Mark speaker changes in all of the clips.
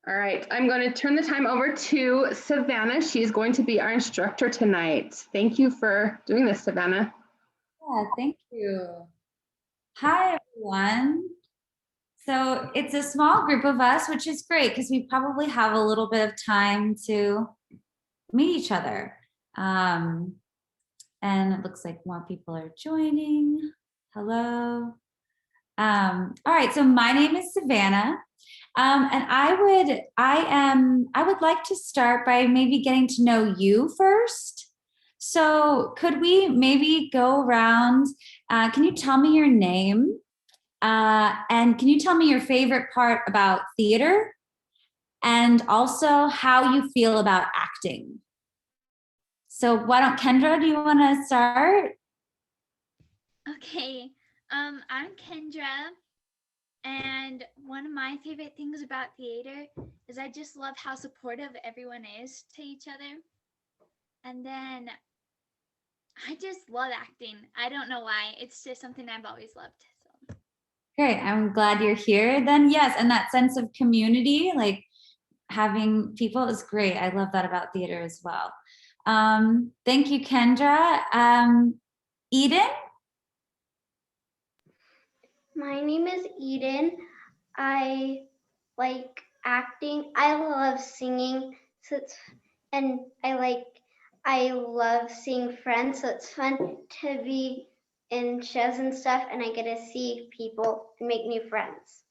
Speaker 1: All right, I'm going to turn the time over to Savannah. She's going to be our instructor tonight. Thank you for doing this, Savannah.
Speaker 2: Yeah, thank you. Hi, everyone. So it's a small group of us, which is great because we probably have a little bit of time to meet each other. And it looks like more people are joining. Hello. All right, so my name is Savannah. And I would like to start by maybe getting to know you first. So could we maybe go around, can you tell me your name? And can you tell me your favorite part about theater? And also how you feel about acting? So why don't, Kendra, do you want to start?
Speaker 3: Okay, I'm Kendra, and one of my favorite things about theater is I just love how supportive everyone is to each other. And then I just love acting. I don't know why. It's just something I've always loved. So.
Speaker 2: Great, I'm glad you're here. Then yes, and that sense of community, like having people is great. I love that about theater as well. Thank you, Kendra. Eden?
Speaker 4: My name is Eden. I like acting. I love singing. And I love seeing friends. So it's fun to be in shows and stuff, and I get to see people and make new friends.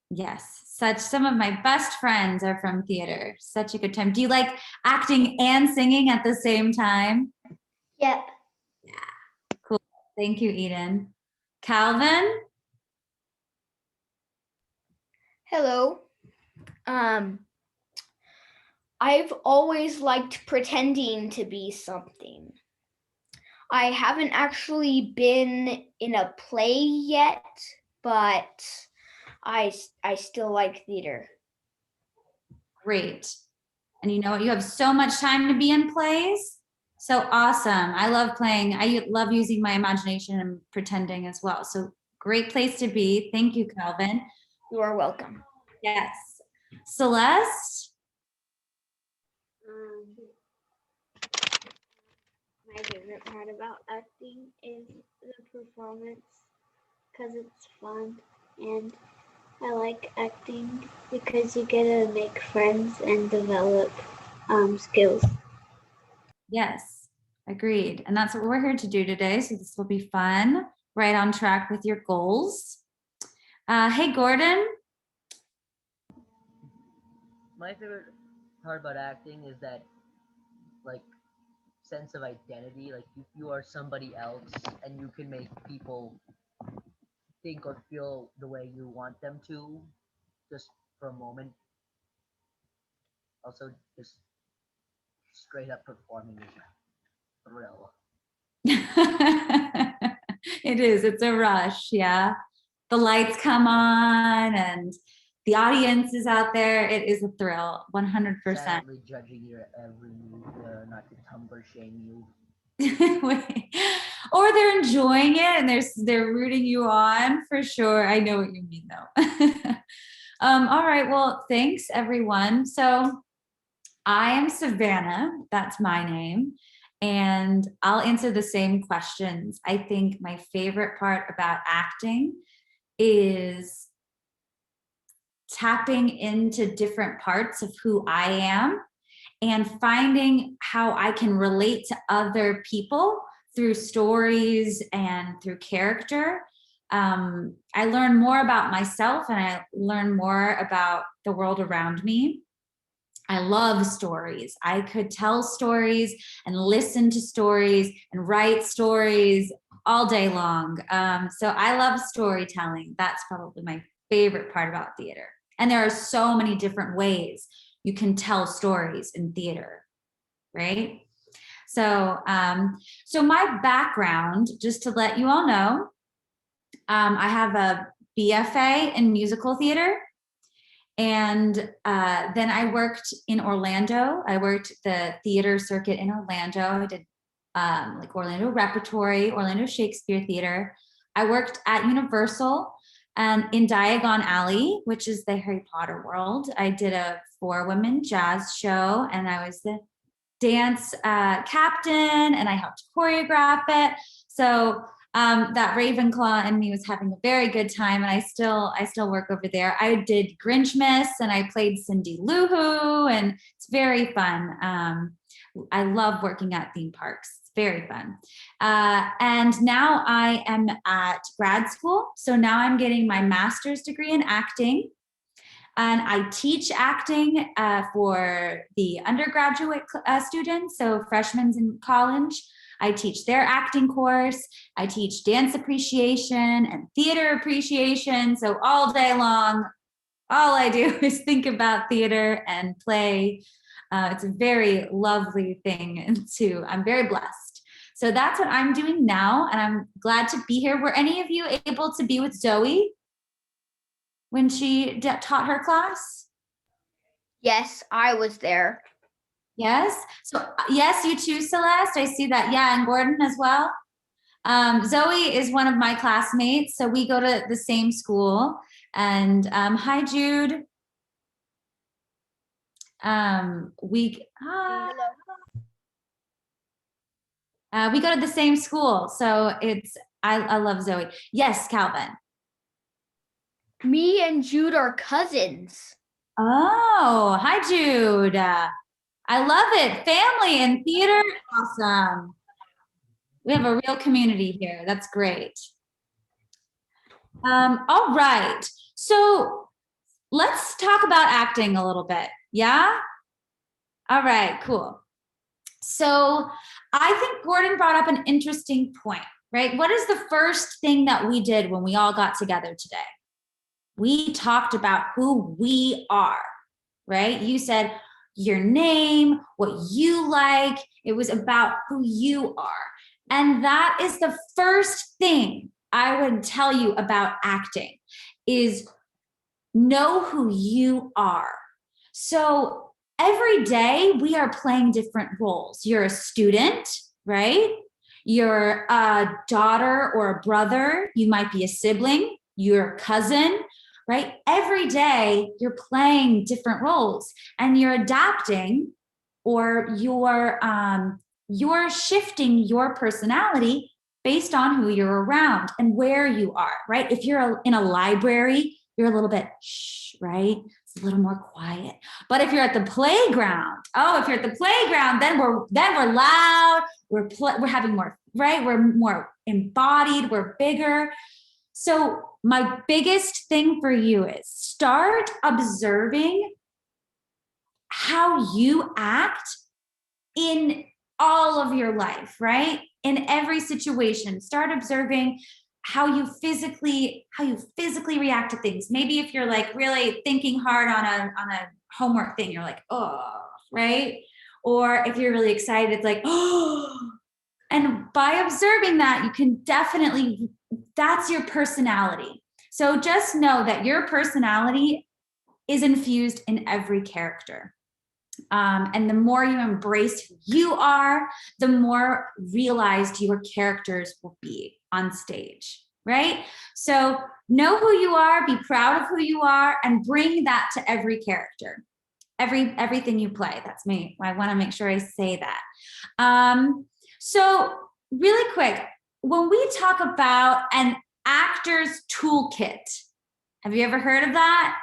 Speaker 2: Yes, some of my best friends are from theater. Such a good time. Do you like acting and singing at the same time?
Speaker 4: Yep.
Speaker 2: Yeah, cool. Thank you, Eden. Calvin?
Speaker 5: Hello. I've always liked pretending to be something. I haven't actually been in a play yet, but I still like theater.
Speaker 2: Great. And you know what? You have so much time to be in plays. So awesome. I love playing. I love using my imagination and pretending as well. So great place to be. Thank you, Calvin.
Speaker 5: You are welcome.
Speaker 2: Yes. Celeste?
Speaker 6: My favorite part about acting is the performance because it's fun, and I like acting because you get to make friends and develop skills.
Speaker 2: Yes, agreed. And that's what we're here to do today. So this will be fun, right on track with your goals. Hey, Gordon.
Speaker 7: My favorite part about acting is that, like, sense of identity. Like, you are somebody else, and you can make people think or feel the way you want them to, just for a moment. Also, just straight up performing is a thrill.
Speaker 2: It is. It's a rush. Yeah. The lights come on and the audience is out there. It is a thrill. 100%.
Speaker 7: Sadly judging your every move, not to tumble shame you.
Speaker 2: Or they're enjoying it and they're rooting you on for sure. I know what you mean though. All right. Well, thanks everyone. So I am Savannah. That's my name. And I'll answer the same questions. I think my favorite part about acting is tapping into different parts of who I am and finding how I can relate to other people through stories and through character. I learn more about myself and I learn more about the world around me. I love stories. I could tell stories and listen to stories and write stories all day long. So I love storytelling. That's probably my favorite part about theater. And there are so many different ways you can tell stories in theater, right? So, so my background, just to let you all know, I have a BFA in musical theater. And then I worked in Orlando. I worked the theater circuit in Orlando. I did like Orlando Repertory, Orlando Shakespeare Theater. I worked at Universal And in Diagon Alley, which is the Harry Potter world, I did a 4-women jazz show, and I was the dance captain, and I helped choreograph it. So that Ravenclaw in me was having a very good time, and I still work over there. I did Grinchmas, and I played Cindy Lou Who, and it's very fun. I love working at theme parks. It's very fun. And now I am at grad school. So now I'm getting my master's degree in acting. And I teach acting for the undergraduate students, so freshmen in college. I teach their acting course. I teach dance appreciation and theater appreciation. So all day long, all I do is think about theater and play. It's a very lovely thing too. I'm very blessed. So that's what I'm doing now, and I'm glad to be here. Were any of you able to be with Zoe when she taught her class?
Speaker 5: Yes, I was there.
Speaker 2: Yes. So yes, you too, Celeste. I see that. Yeah, and Gordon as well. Zoe is one of my classmates, so we go to the same school. And hi, Jude. We go to the same school, so I love Zoe. Yes, Calvin.
Speaker 5: Me and Jude are cousins.
Speaker 2: Oh, hi, Jude. I love it. Family and theater, awesome. We have a real community here. That's great. All right. So let's talk about acting a little bit. Yeah? All right, cool. So I think Gordon brought up an interesting point, right? What is the first thing that we did when we all got together today? We talked about who we are, right? You said your name, what you like. It was about who you are. And that is the first thing I would tell you about acting is know who you are. So every day we are playing different roles. You're a student, right? You're a daughter or a brother. You might be a sibling. You're a cousin, right? Every day you're playing different roles and you're adapting, or you're shifting your personality based on who you're around and where you are, right? If you're in a library, you're a little bit shh, right? It's a little more quiet. But if you're at the playground, then we're loud. We're having more, right? We're more embodied. We're bigger. So my biggest thing for you is start observing how you act in all of your life, right? In every situation, start observing how you physically react to things. Maybe if you're like really thinking hard on a homework thing, you're like, oh, right? Or if you're really excited, it's like, oh. And by observing that, you can definitely, that's your personality. So just know that your personality is infused in every character. And the more you embrace who you are, the more realized your characters will be on stage, right? So know who you are, be proud of who you are, and bring that to every character, everything you play. That's me. I want to make sure I say that. So really quick, when we talk about an actor's toolkit, have you ever heard of that?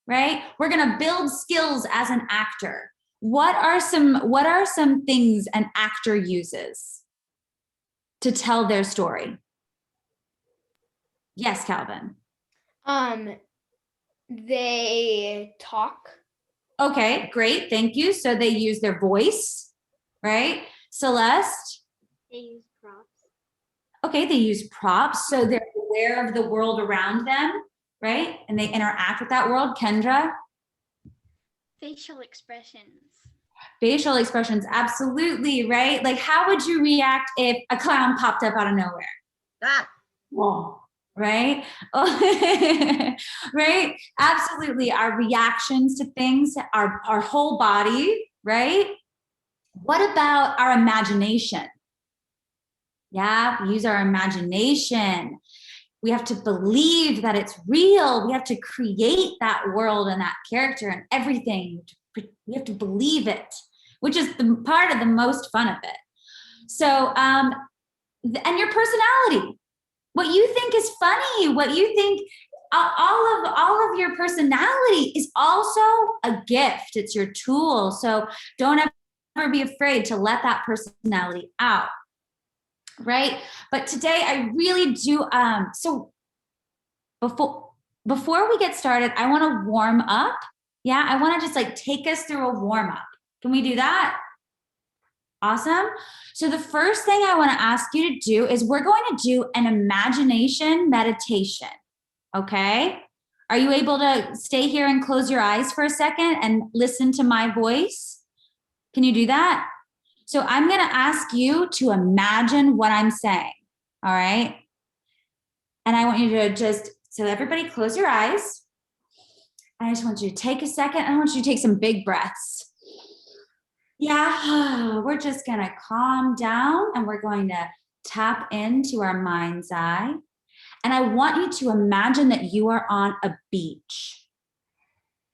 Speaker 2: Right? We're going to build skills as an actor. What are some things an actor uses to tell their story? Yes, Calvin.
Speaker 5: They talk.
Speaker 2: Okay, great. Thank you. So they use their voice, right? Celeste?
Speaker 6: They use props.
Speaker 2: Okay, they use props. So they're aware of the world around them, right? And they interact with that world. Kendra?
Speaker 3: Facial expressions.
Speaker 2: Facial expressions, absolutely, right? Like, how would you react if a clown popped up out of nowhere? Ah, whoa, right? Right? Absolutely. Our reactions to things, our whole body, right? What about our imagination? Yeah, we use our imagination. We have to believe that it's real. We have to create that world and that character and everything. We have to believe it, which is the part of the most fun of it. So, and your personality, what you think is funny, what you think, all of your personality is also a gift. It's your tool. So don't ever be afraid to let that personality out. Right? But today I really do, so before we get started, I want to warm up. Yeah, I want to just like take us through a warm up. Can we do that? Awesome. So the first thing I want to ask you to do is we're going to do an imagination meditation. Okay? Are you able to stay here and close your eyes for a second and listen to my voice? Can you do that? So I'm going to ask you to imagine what I'm saying. All right? And I want you to just, so everybody close your eyes. I just want you to take a second. I want you to take some big breaths. Yeah, we're just going to calm down and we're going to tap into our mind's eye. And I want you to imagine that you are on a beach.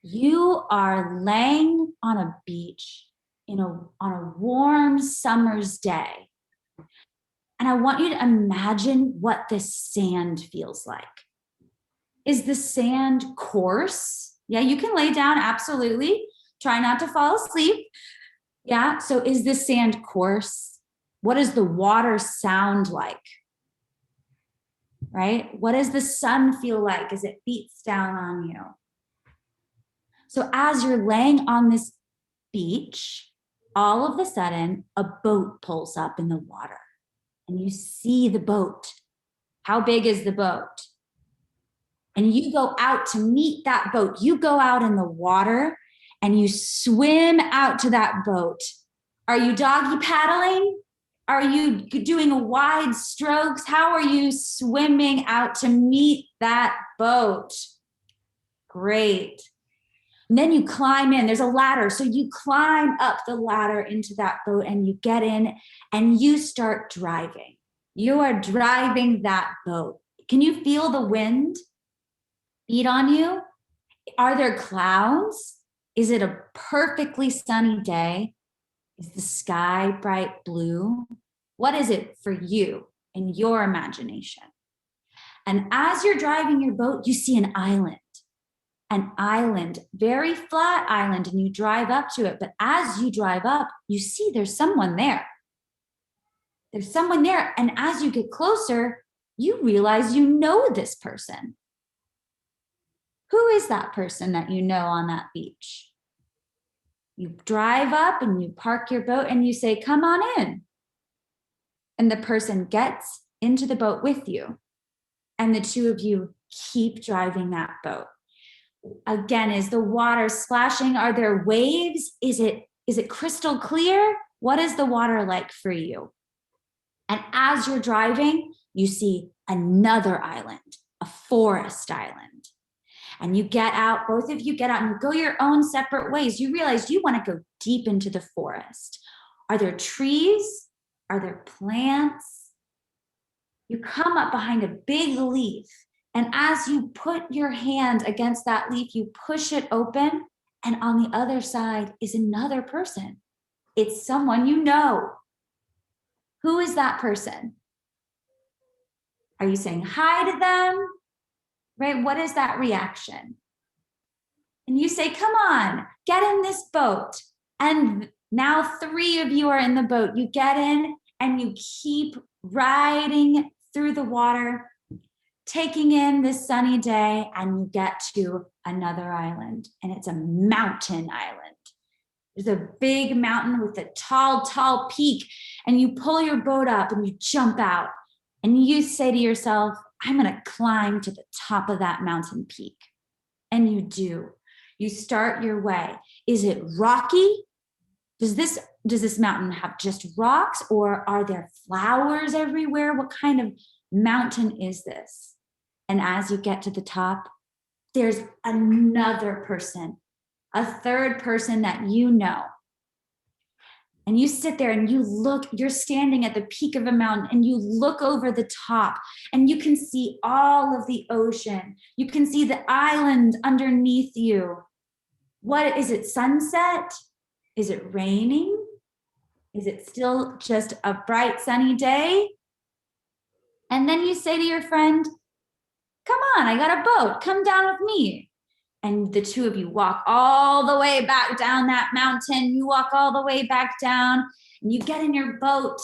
Speaker 2: You are laying on a beach on a warm summer's day. And I want you to imagine what this sand feels like. Is the sand coarse? Yeah, you can lay down, absolutely. Try not to fall asleep. Yeah, so is the sand coarse? What does the water sound like? Right? What does the sun feel like as it beats down on you? So as you're laying on this beach, all of a sudden, a boat pulls up in the water and you see the boat. How big is the boat? And you go out to meet that boat. You go out in the water and you swim out to that boat. Are you doggy paddling? Are you doing wide strokes? How are you swimming out to meet that boat? Great. And then you climb in, there's a ladder. So you climb up the ladder into that boat and you get in and you start driving. You are driving that boat. Can you feel the wind beat on you? Are there clouds? Is it a perfectly sunny day? Is the sky bright blue? What is it for you in your imagination? And as you're driving your boat, you see an island, very flat island, and you drive up to it. But as you drive up, you see there's someone there. There's someone there. And as you get closer, you realize you know this person. Who is that person that you know on that beach? You drive up and you park your boat and you say, come on in. And the person gets into the boat with you. And the two of you keep driving that boat. Again, is the water splashing? Are there waves? Is it crystal clear? What is the water like for you? And as you're driving, you see another island, a forest island. And you get out, both of you get out and you go your own separate ways. You realize you want to go deep into the forest. Are there trees? Are there plants? You come up behind a big leaf. And as you put your hand against that leaf, you push it open. And on the other side is another person. It's someone you know. Who is that person? Are you saying hi to them? Right? What is that reaction? And you say, come on, get in this boat. And now 3 of you are in the boat. You get in and you keep riding through the water, taking in this sunny day, and you get to another island. And it's a mountain island. There's a big mountain with a tall peak. And you pull your boat up and you jump out. And you say to yourself, I'm going to climb to the top of that mountain peak. And you do. You start your way. Is it rocky? Does this mountain have just rocks, or are there flowers everywhere? What kind of mountain is this? And as you get to the top, there's another person, a third person that you know. And you sit there and you look, you're standing at the peak of a mountain and you look over the top and you can see all of the ocean. You can see the island underneath you. What is it, sunset? Is it raining? Is it still just a bright sunny day? And then you say to your friend, come on, I got a boat, come down with me. And the two of you walk all the way back down that mountain. You walk all the way back down and you get in your boat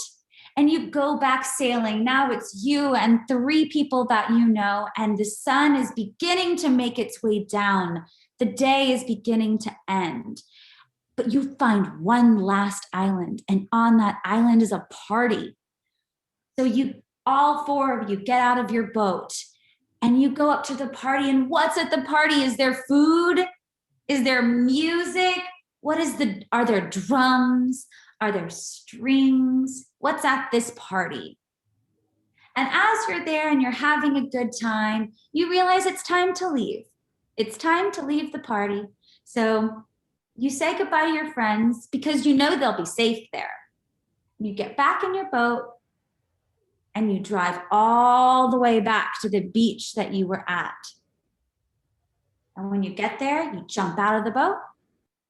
Speaker 2: and you go back sailing. Now it's you and 3 people that you know, and the sun is beginning to make its way down. The day is beginning to end. But you find one last island, and on that island is a party. So you, all 4 of you, get out of your boat and you go up to the party, and what's at the party? Is there food? Is there music? Are there drums? Are there strings? What's at this party? And as you're there and you're having a good time, you realize it's time to leave. It's time to leave the party. So you say goodbye to your friends because you know they'll be safe there. You get back in your boat and you drive all the way back to the beach that you were at. And when you get there, you jump out of the boat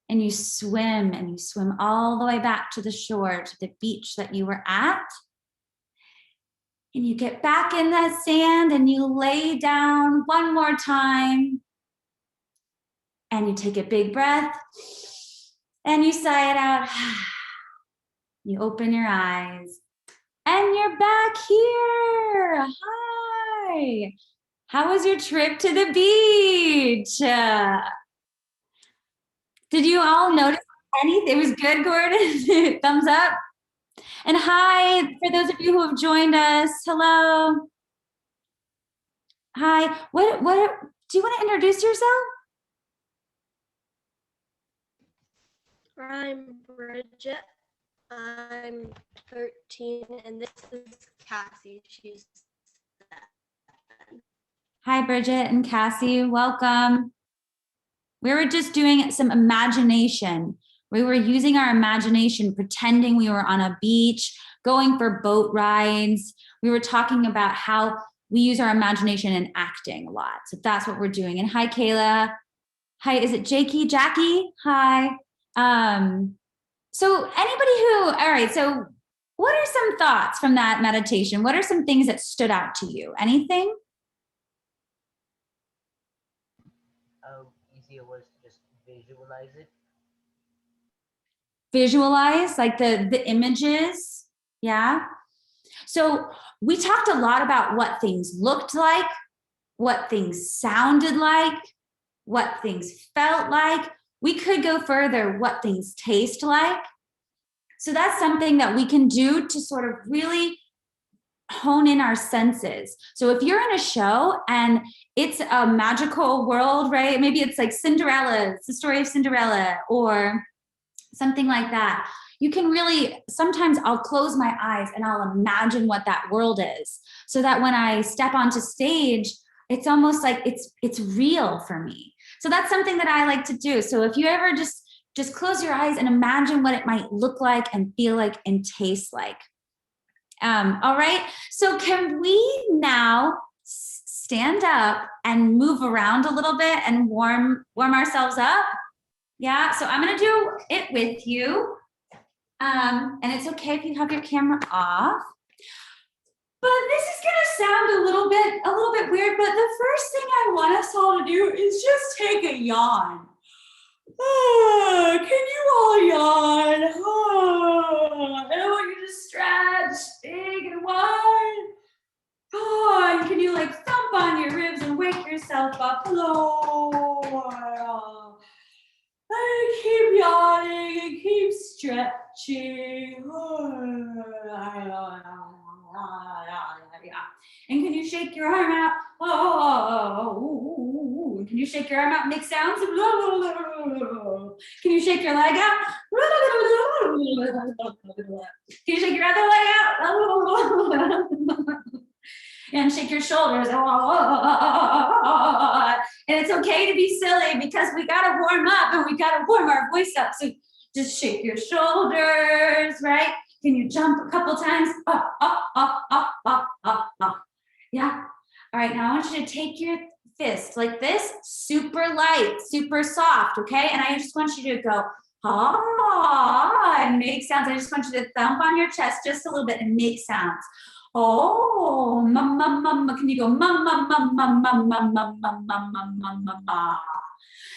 Speaker 2: and you swim all the way back to the shore, to the beach that you were at. And you get back in that sand and you lay down one more time and you take a big breath and you sigh it out. You open your eyes. And you're back here. Hi. How was your trip to the beach? Did you all notice anything? It was good, Gordon. Thumbs up. And hi, for those of you who have joined us. Hello. Hi. What do you want to introduce yourself?
Speaker 8: I'm Bridget. I'm 13, and this is Cassie. She's 7.
Speaker 2: Hi, Bridget and Cassie. Welcome. We were just doing some imagination. We were using our imagination, pretending we were on a beach, going for boat rides. We were talking about how we use our imagination in acting a lot. So that's what we're doing. And hi, Kayla. Hi, is it Jackie? Hi. So anybody who, all right, so what are some thoughts from that meditation? What are some things that stood out to you? Anything?
Speaker 7: How easy it was to just visualize it.
Speaker 2: Visualize, like the images, yeah? So we talked a lot about what things looked like, what things sounded like, what things felt like. We could go further, what things taste like. So that's something that we can do to sort of really hone in our senses. So if you're in a show and it's a magical world, right? Maybe it's like Cinderella, it's the story of Cinderella or something like that. You can really, sometimes I'll close my eyes and I'll imagine what that world is so that when I step onto stage, it's almost like it's real for me. So that's something that I like to do. So if you ever just close your eyes and imagine what it might look like and feel like and taste like. All right, so can we now stand up and move around a little bit and warm ourselves up? Yeah, so I'm gonna do it with you. And it's okay if you have your camera off. But this is gonna sound a little bit weird, but the first thing I want us all to do is just take a yawn. Can you all yawn? And I want you to stretch big and wide. And can you like thump on your ribs and wake yourself up? And keep yawning and keep stretching. And can you shake your arm out? Can you shake your arm out and make sounds? Can you shake your leg out? Can you shake your other leg out? And shake your shoulders. And it's okay to be silly because we gotta warm up and we gotta warm our voice up. So Just shake your shoulders, right? Can you jump a couple times? Up, up, up, up, up, up, up. Yeah. All right, now I want you to take your fist like this, super light, super soft, okay? And I just want you to go, ah, and make sounds. I just want you to thump on your chest just a little bit and make sounds. Oh, mama, mama. Can you go, mama, mama, mama, mama, mama, mama, mama?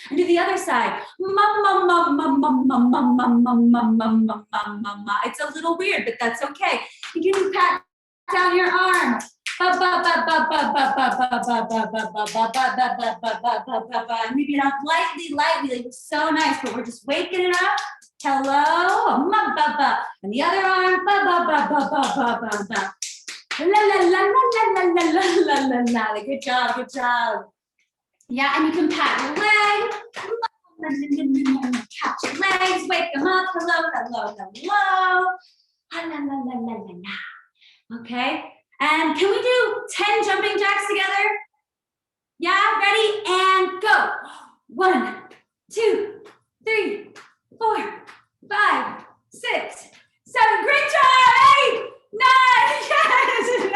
Speaker 2: And do the other side. Mama, mama, mama, mama, mama, mama, mama. It's a little weird, but that's okay. You can pat down your arm. Maybe it up lightly, like so nice, but we're just waking it up. Hello, and the other arm. La la la la la la la la la la. Good job, good job. Yeah, and you can pat your leg. Catch your legs, wake them up. Hello, hello, hello. La la la la la la. Okay. And can we do 10 jumping jacks together? Yeah, ready and go. 1, 2, 3, 4, 5, 6, 7. Great job. 8, 9. Yes.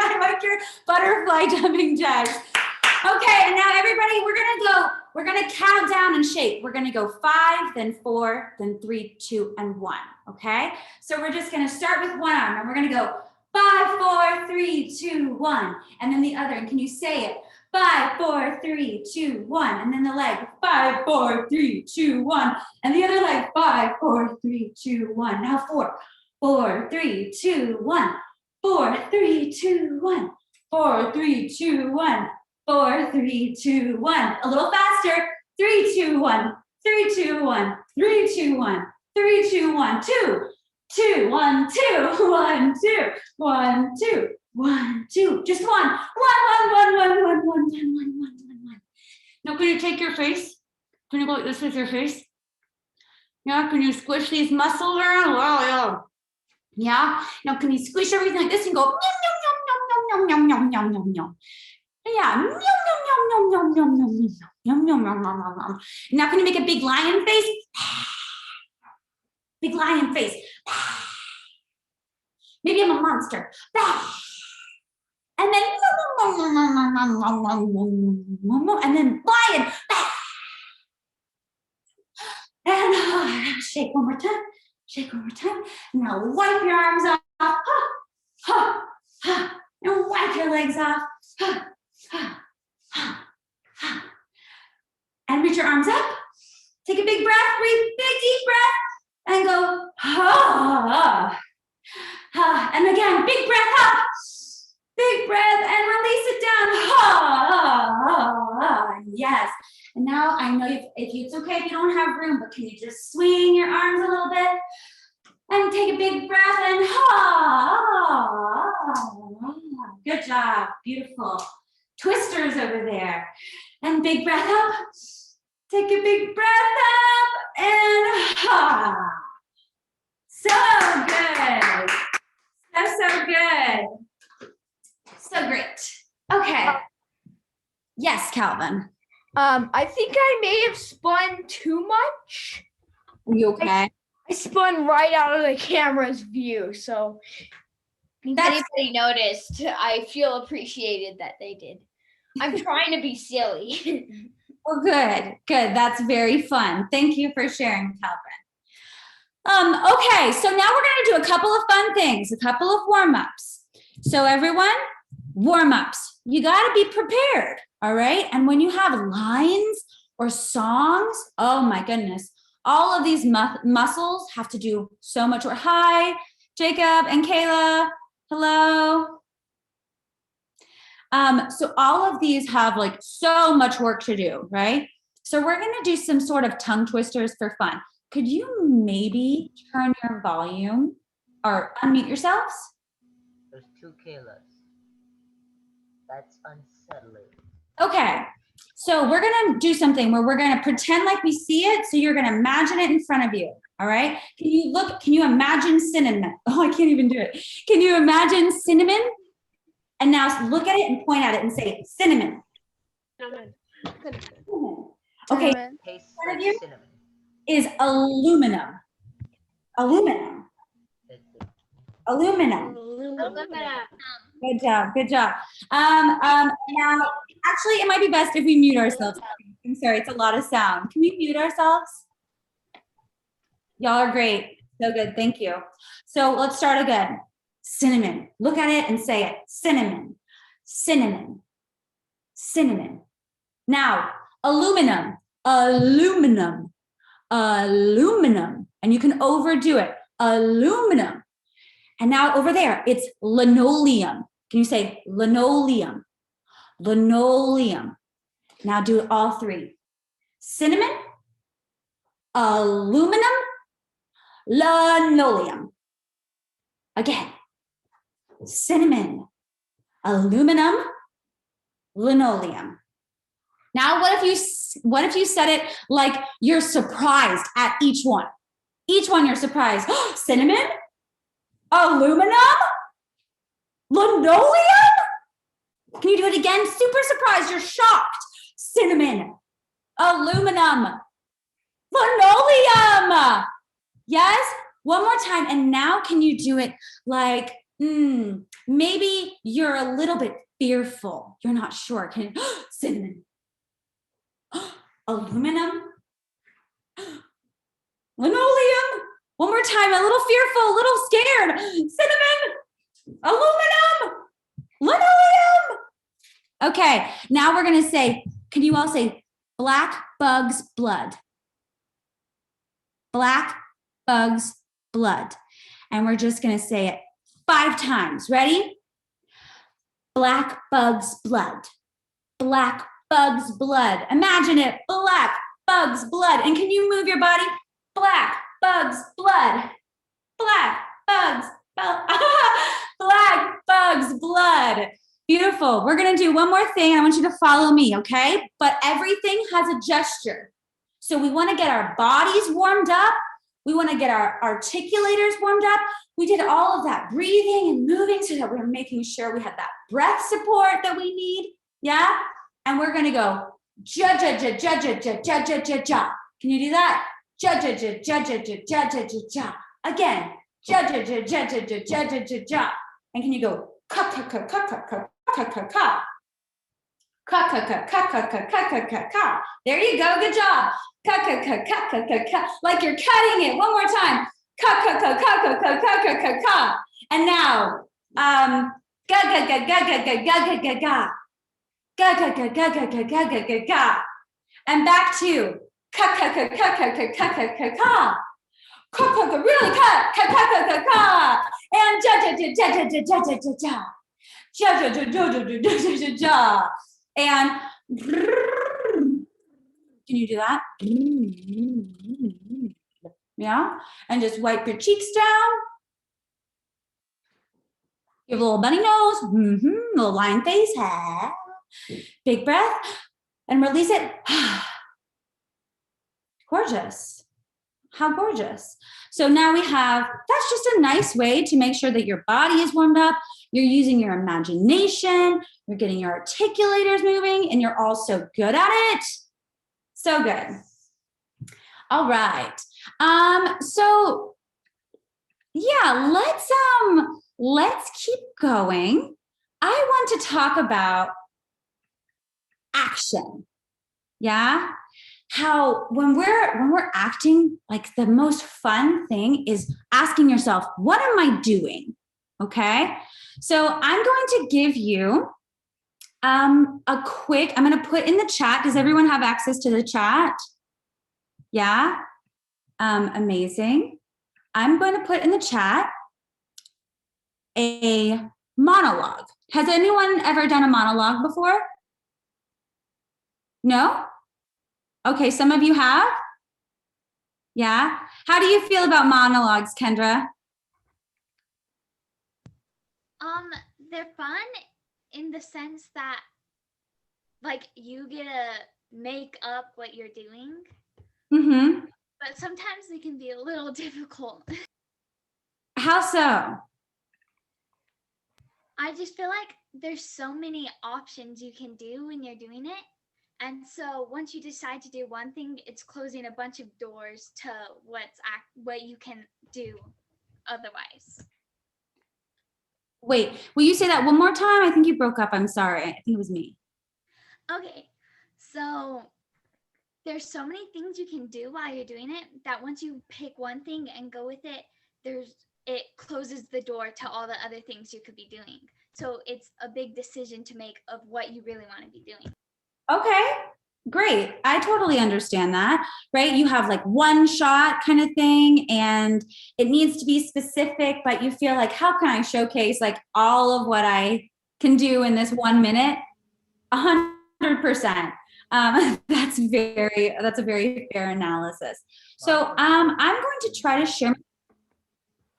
Speaker 2: I like your butterfly jumping jacks. Okay, and now everybody, we're gonna count down and shake. We're gonna go 5, then 4, then 3, 2, and 1. Okay? So we're just gonna start with one arm and we're gonna go 5, 4, 3, 2, 1. And then the other, and can you say it? 5, 4, 3, 2, 1. And then the leg, 5, 4, 3, 2, 1. And the other leg, 5, 4, 3, 2, 1. Now 4, 4, 3, 2, 1. 4, 3, 2, 1. 4, 3, 2, 1. 4, 3, 2, 1. A little faster. 3, 2, 1. 3, 2, 1. 3, 2, 1. 3, 2, 1. 2. 2, 1, 2, 1, 2, 1, 2, 1, 2. Just 1. 1, 1, 1, 1, 1, 1, 1, 1, 1, 1. Now, can you take your face? Can you go like this with your face? Yeah. Can you squish these muscles around? Wow, yeah. Yeah. Now, can you squish everything like this and go? Nom, nom, nom, nom, nom, nom, nom, nom, nom. Yeah. Nom, nom, nom, nom, nom, nom, nom, nom, nom, nom, nom, nom, nom. Now, can you make a big lion face? Big lion face. Maybe I'm a monster. And then lion. And shake one more time. Shake one more time. Now wipe your arms off. And wipe your legs off. And reach your arms up. Take a big breath. Breathe big, deep breath. And go, and again, big breath up, big breath, and release it down, yes. And now I know if it's okay if you don't have room, but can you just swing your arms a little bit and take a big breath and good job, beautiful. Twisters over there, and big breath up. Take a big breath up and so good. So good. So great. Okay. Yes, Calvin.
Speaker 5: I think I may have spun too much.
Speaker 2: Are you okay?
Speaker 5: I spun right out of the camera's view, so if anybody noticed, I feel appreciated that they did. I'm trying to be silly.
Speaker 2: Well, good. That's very fun. Thank you for sharing, Calvin. Okay, so now we're going to do a couple of fun things, a couple of warm-ups. So everyone, warm-ups. You got to be prepared, all right? And when you have lines or songs, oh my goodness, all of these muscles have to do so much work. Hi, Jacob and Kayla. Hello. So all of these have like so much work to do, right? So we're going to do some sort of tongue twisters for fun. Could you maybe turn your volume or unmute yourselves?
Speaker 7: There's 2 Kaylas. That's unsettling.
Speaker 2: Okay. So we're going to do something where we're going to pretend like we see it. So you're going to imagine it in front of you. All right. Can you imagine cinnamon? Oh, I can't even do it. Can you imagine cinnamon? And now look at it and point at it and say cinnamon.
Speaker 8: Cinnamon.
Speaker 2: Okay.
Speaker 7: Tastes like cinnamon.
Speaker 2: Is aluminum. Aluminum. Aluminum.
Speaker 6: Aluminum.
Speaker 2: Good job. Good job. Now, actually, it might be best if we mute ourselves. I'm sorry, it's a lot of sound. Can we mute ourselves? Y'all are great. So good. Thank you. So let's start again. Cinnamon. Look at it and say it. Cinnamon. Cinnamon. Cinnamon. Now, aluminum. Aluminum. Aluminum. And you can overdo it. Aluminum. And now over there, it's linoleum. Can you say linoleum? Linoleum. Now do all three. Cinnamon, aluminum, linoleum. Again. Cinnamon, aluminum, linoleum. Now what if you said it like you're surprised at each one? Each one you're surprised. Oh, cinnamon? Aluminum? Linoleum? Can you do it again? Super surprised, you're shocked. Cinnamon, aluminum, linoleum. Yes, one more time. And now can you do it like, maybe you're a little bit fearful. You're not sure. Can you, cinnamon, aluminum, linoleum. One more time, a little fearful, a little scared. Cinnamon, aluminum, linoleum. Okay, now we're gonna say, can you all say black bug's blood? Black bug's blood. And we're just gonna say it 5 times. Ready? Black bug's blood. Black bug's blood. Imagine it, black bug's blood. And can you move your body? Black bug's blood. Black bug's blood. Black bug's blood. Beautiful. We're going to do one more thing. I want you to follow me, okay? But everything has a gesture. So we want to get our bodies warmed up. We want to get our articulators warmed up. We did all of that breathing and moving so that we're making sure we have that breath support that we need. Yeah? And we're going to go ja ja ja ja ja ja ja ja ja ja. Can you do that? Ja ja ja ja ja ja ja ja ja ja. Again. Ja ja ja ja ja ja ja ja ja ja. And can you go ka ka ka ka ka ka ka ka ka ka ka ka ka ka ka ka ka ka. There you go. Good job. Ka ka ka ka ka ka ka. Like you're cutting it. One more time. Ka ka ka ka ka ka ka ka ka ka. And now ga ga ga ga ga ga ga ga ga ga. Ga ga ga ga ga ga ga ga ga ga. And back to ka ka ka ka ka ka ka ka ka ka. Ka ka ka really ka ka ka ka ka ka. And ja ja ja ja ja ja ja ja ja. Ja ja ja ja ja ja ja ja ja. And can you do that? Yeah. And just wipe your cheeks down. Give a little bunny nose. Little lion face. Big breath. And release it. Gorgeous. How gorgeous. So now we have, that's just a nice way to make sure that your body is warmed up. You're using your imagination. You're getting your articulators moving, and you're also good at it. So good. All right. So yeah, let's keep going. I want to talk about action. Yeah. How when we're acting, like the most fun thing is asking yourself, what am I doing? Okay. So I'm going to give you I'm going to put in the chat. Does everyone have access to the chat? Yeah. Amazing. I'm going to put in the chat a monologue. Has anyone ever done a monologue before? No? Okay, some of you have? Yeah. How do you feel about monologues, Kendra?
Speaker 3: They're fun in the sense that like you get to make up what you're doing.
Speaker 2: Mm-hmm.
Speaker 3: But sometimes they can be a little difficult.
Speaker 2: How so?
Speaker 3: I just feel like there's so many options you can do when you're doing it. And so once you decide to do one thing, it's closing a bunch of doors to what you can do otherwise.
Speaker 2: Wait, will you say that one more time? I think you broke up. I'm sorry. I think it was me.
Speaker 3: Okay, so there's so many things you can do while you're doing it that once you pick one thing and go with it, it closes the door to all the other things you could be doing. So it's a big decision to make of what you really want to be doing.
Speaker 2: Okay, great. I totally understand that, right? You have like one shot kind of thing and it needs to be specific, but you feel like, how can I showcase like all of what I can do in this 1 minute? 100%. That's a very fair analysis. So I'm going to try to share.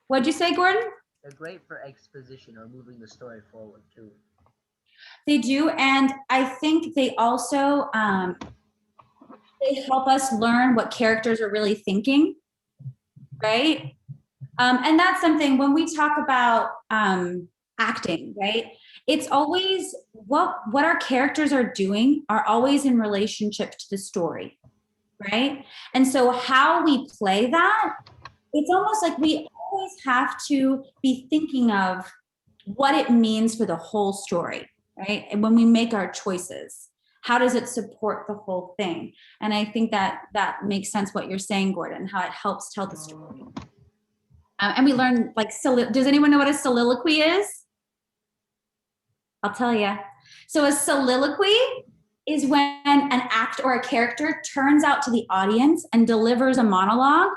Speaker 2: What'd you say, Gordon?
Speaker 7: They're great for exposition or moving the story forward too.
Speaker 2: They do, and I think they also they help us learn what characters are really thinking, right? And that's something when we talk about acting, right? It's always what our characters are doing are always in relationship to the story, right? And so how we play that, it's almost like we always have to be thinking of what it means for the whole story, right? And when we make our choices, how does it support the whole thing? And I think that makes sense what you're saying, Gordon, how it helps tell the story. And we learn like, does anyone know what a soliloquy is? I'll tell you. So a soliloquy is when an act or a character turns out to the audience and delivers a monologue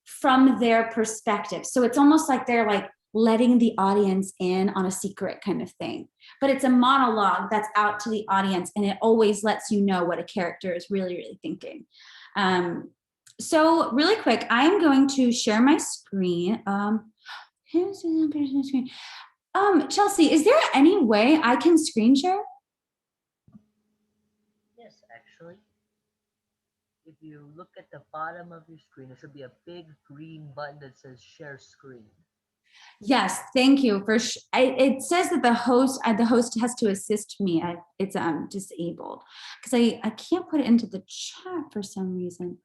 Speaker 2: from their perspective. So it's almost like they're like letting the audience in on a secret kind of thing. But it's a monologue that's out to the audience and it always lets you know what a character is really, really thinking. So really quick, I'm going to share my screen. Chelsea, is there any way I can screen share?
Speaker 7: Yes, actually. If you look at the bottom of your screen, there should be a big green button that says share screen.
Speaker 2: Yes, thank you. It says that the host has to assist me. It's disabled because I can't put it into the chat for some reason.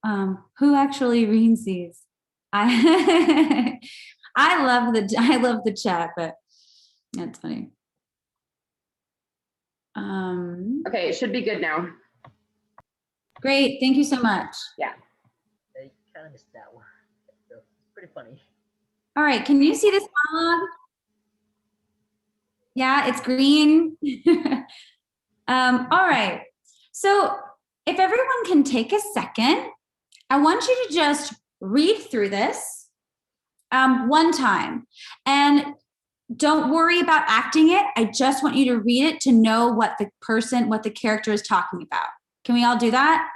Speaker 2: Who actually reads these? I I love the chat, but that's funny.
Speaker 1: Okay, it should be good now.
Speaker 2: Great, thank you so much.
Speaker 1: Yeah.
Speaker 7: I kind of missed that one. So it's pretty funny.
Speaker 2: All right, can you see this monologue? Yeah, it's green. All right, so if everyone can take a second, I want you to just read through this one time. And don't worry about acting it. I just want you to read it to know what the character is talking about. Can we all do that?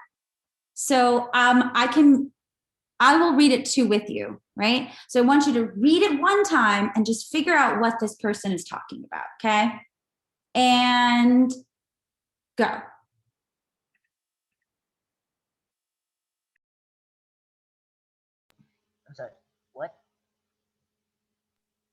Speaker 2: So I will read it too with you, right? So I want you to read it one time and just figure out what this person is talking about, okay? And go.
Speaker 7: I'm sorry, what?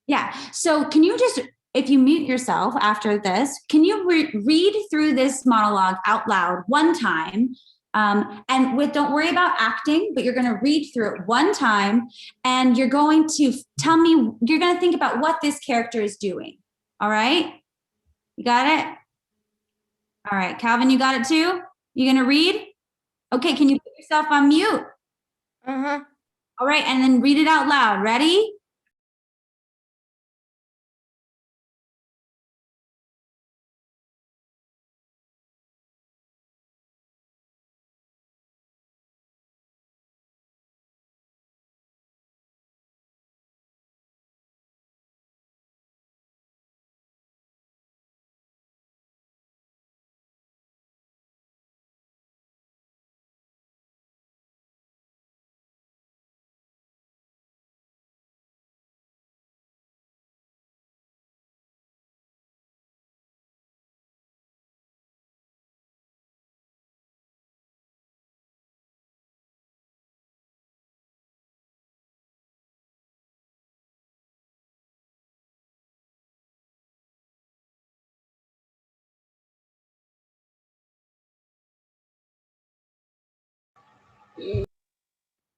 Speaker 2: Yeah, so can you just, if you mute yourself after this, can you read through this monologue out loud one time? And don't worry about acting, but you're gonna read through it one time and you're going to tell me, you're gonna think about what this character is doing, all right? You got it? All right, Calvin, you got it too? You gonna read? Okay, can you put yourself on mute?
Speaker 5: Uh-huh.
Speaker 2: All right, and then read it out loud, ready?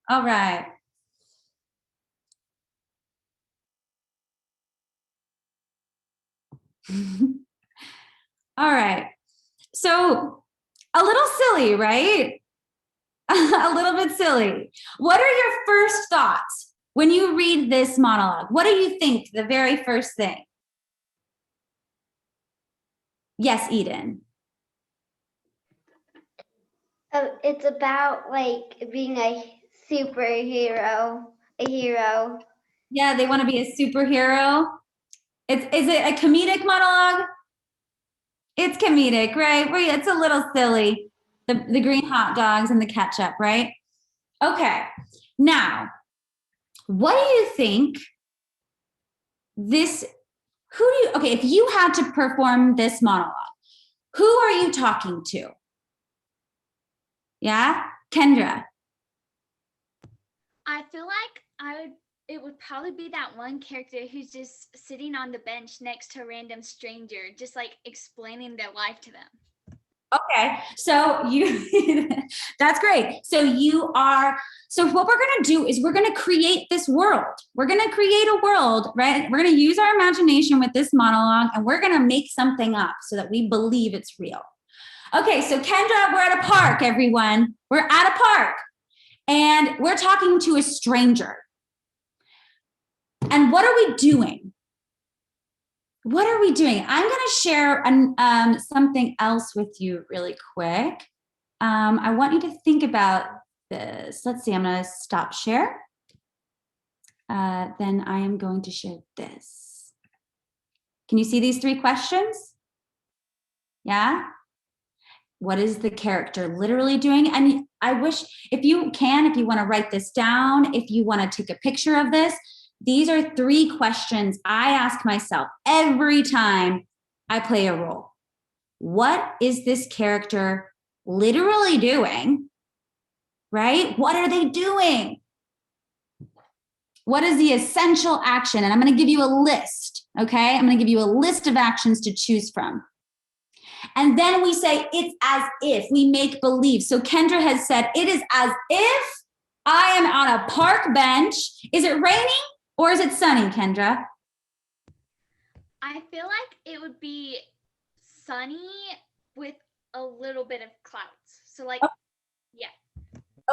Speaker 2: All right. All right. So a little silly, right? A little bit silly. What are your first thoughts when you read this monologue? What do you think the very first thing? Yes, Eden.
Speaker 4: It's about like being a superhero, a hero.
Speaker 2: Yeah, they want to be a superhero. Is it a comedic monologue? It's comedic, right? It's a little silly. The green hot dogs and the ketchup, right? Okay. Now, what do you think okay, if you had to perform this monologue, who are you talking to? Yeah? Kendra.
Speaker 3: I feel like it would probably be that one character who's just sitting on the bench next to a random stranger, just like explaining their life to them.
Speaker 2: Okay, so that's great. So what we're gonna do is we're gonna create this world. We're gonna create a world, right? We're gonna use our imagination with this monologue and we're gonna make something up so that we believe it's real. Okay, so Kendra, we're at a park, everyone. We're at a park and we're talking to a stranger. And what are we doing? What are we doing? I'm going to share something else with you really quick. I want you to think about this. Let's see, I'm going to stop share. Then I am going to share this. Can you see these 3 questions? Yeah? What is the character literally doing? And I wish, if you want to write this down, if you want to take a picture of this, these are 3 questions I ask myself every time I play a role. What is this character literally doing? Right? What are they doing? What is the essential action? And I'm going to give you a list, okay? I'm going to give you a list of actions to choose from. And then we say, it's as if, we make believe. So Kendra has said, it is as if I am on a park bench. Is it raining or is it sunny, Kendra?
Speaker 3: I feel like it would be sunny with a little bit of clouds. So like, yeah.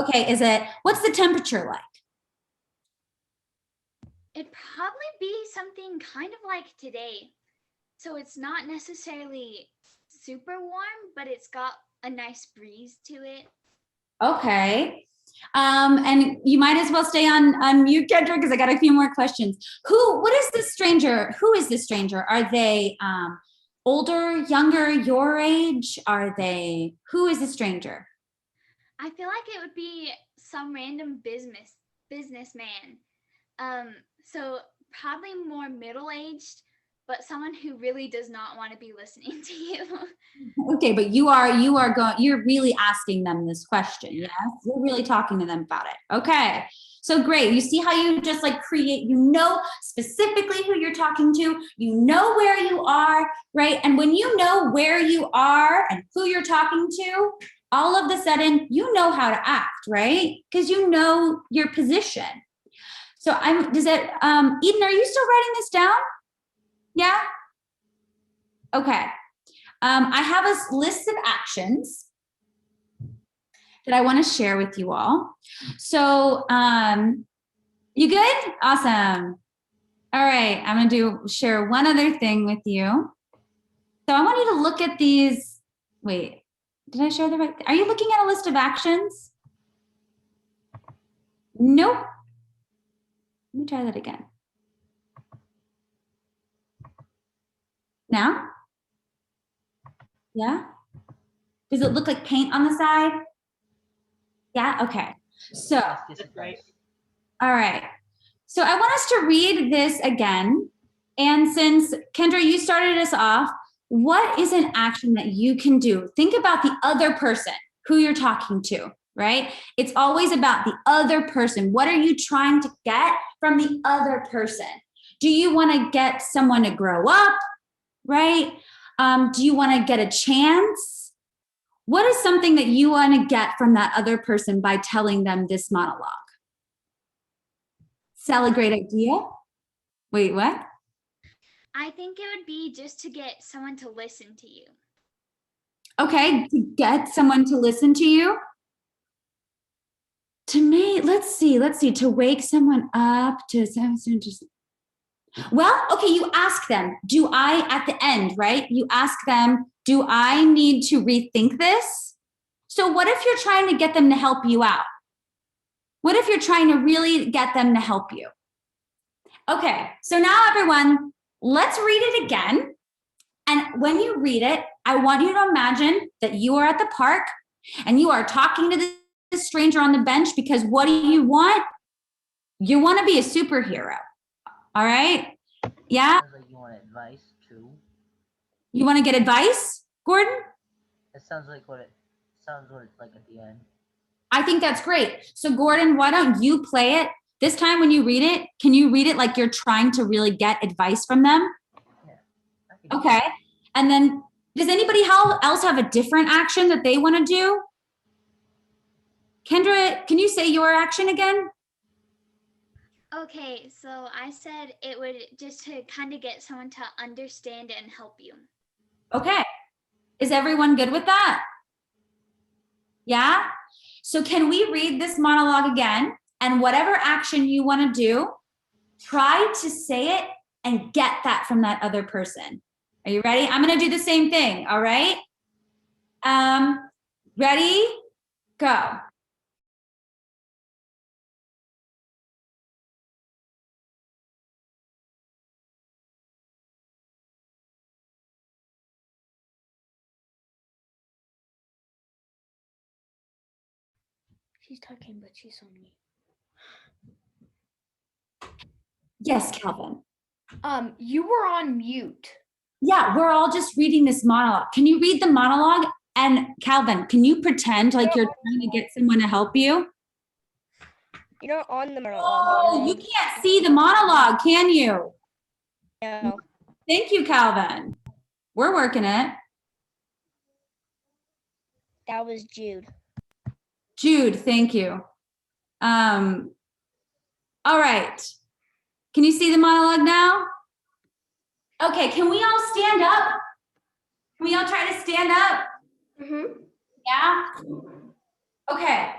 Speaker 2: Okay, what's the temperature like?
Speaker 3: It'd probably be something kind of like today. So it's not necessarily super warm, but it's got a nice breeze to it.
Speaker 2: Okay. And you might as well stay on mute, Kendra, because I got a few more questions. What is this stranger? Who is this stranger? Are they older, younger, your age? Who is the stranger?
Speaker 3: I feel like it would be some random businessman. So probably more middle-aged, but someone who really does not want to be listening to you.
Speaker 2: Okay, but you're really asking them this question, yes? You're really talking to them about it. Okay, so great. You see how you just like create, you know specifically who you're talking to, you know where you are, right? And when you know where you are and who you're talking to, all of a sudden, you know how to act, right? Because you know your position. So Eden, are you still writing this down? Yeah? Okay. I have a list of actions that I want to share with you all. So you good? Awesome. All right, I'm going to share one other thing with you. So I want you to look at these. Wait, did I share the right? Are you looking at a list of actions? Nope. Let me try that again. Now? Yeah? Does it look like paint on the side? Yeah? Okay. So, all right. So I want us to read this again. And since, Kendra, you started us off, what is an action that you can do? Think about the other person who you're talking to, right? It's always about the other person. What are you trying to get from the other person? Do you want to get someone to grow up, right? Do you want to get a chance? What is something that you want to get from that other person by telling them this monologue? Sell a great idea? Wait, what?
Speaker 3: I think it would be just to get someone to listen to you.
Speaker 2: Okay, to get someone to listen to you. To me, let's see, to wake someone up, well, okay, you ask them, at the end, right? You ask them, do I need to rethink this? So what if you're trying to get them to help you out? What if you're trying to really get them to help you? Okay, so now everyone, let's read it again. And when you read it, I want you to imagine that you are at the park and you are talking to this stranger on the bench, because what do you want? You want to be a superhero. All right? Yeah?
Speaker 7: Sounds like you want advice too.
Speaker 2: You want to get advice, Gordon?
Speaker 7: It sounds like what it's like at the end.
Speaker 2: I think that's great. So Gordon, why don't you play it? This time when you read it, can you read it like you're trying to really get advice from them?
Speaker 7: Yeah.
Speaker 2: Okay. And then does anybody else have a different action that they want to do? Kendra, can you say your action again?
Speaker 3: Okay, so I said it would just to kind of get someone to understand and help you.
Speaker 2: Okay. Is everyone good with that? Yeah? So can we read this monologue again? And whatever action you want to do, try to say it and get that from that other person. Are you ready? I'm going to do the same thing. All right. Ready? Go.
Speaker 5: She's talking, but she's on mute.
Speaker 2: Yes, Calvin.
Speaker 5: You were on mute.
Speaker 2: Yeah, we're all just reading this monologue. Can you read the monologue? And Calvin, can you pretend like you're trying to get someone to help you?
Speaker 8: You're not on the monologue.
Speaker 2: Oh, you can't see the monologue, can you?
Speaker 8: No.
Speaker 2: Thank you, Calvin. We're working it.
Speaker 8: That was Jude.
Speaker 2: Jude, thank you. All right. Can you see the monologue now? Okay, can we all stand up? Can we all try to stand up?
Speaker 4: Mm-hmm.
Speaker 2: Yeah? Okay,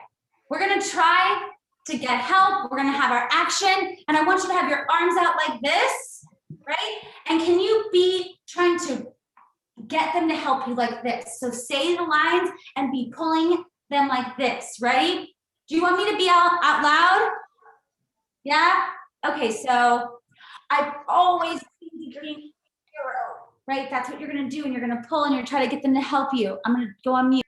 Speaker 2: we're gonna try to get help. We're gonna have our action, and I want you to have your arms out like this, right? And can you be trying to get them to help you like this? So say the lines and be pulling them like this. Ready? Do you want me to be out loud? Yeah? Okay, so I've always been a hero, right? That's what you're gonna do, and you're gonna pull and you're trying to get them to help you. I'm gonna go on mute.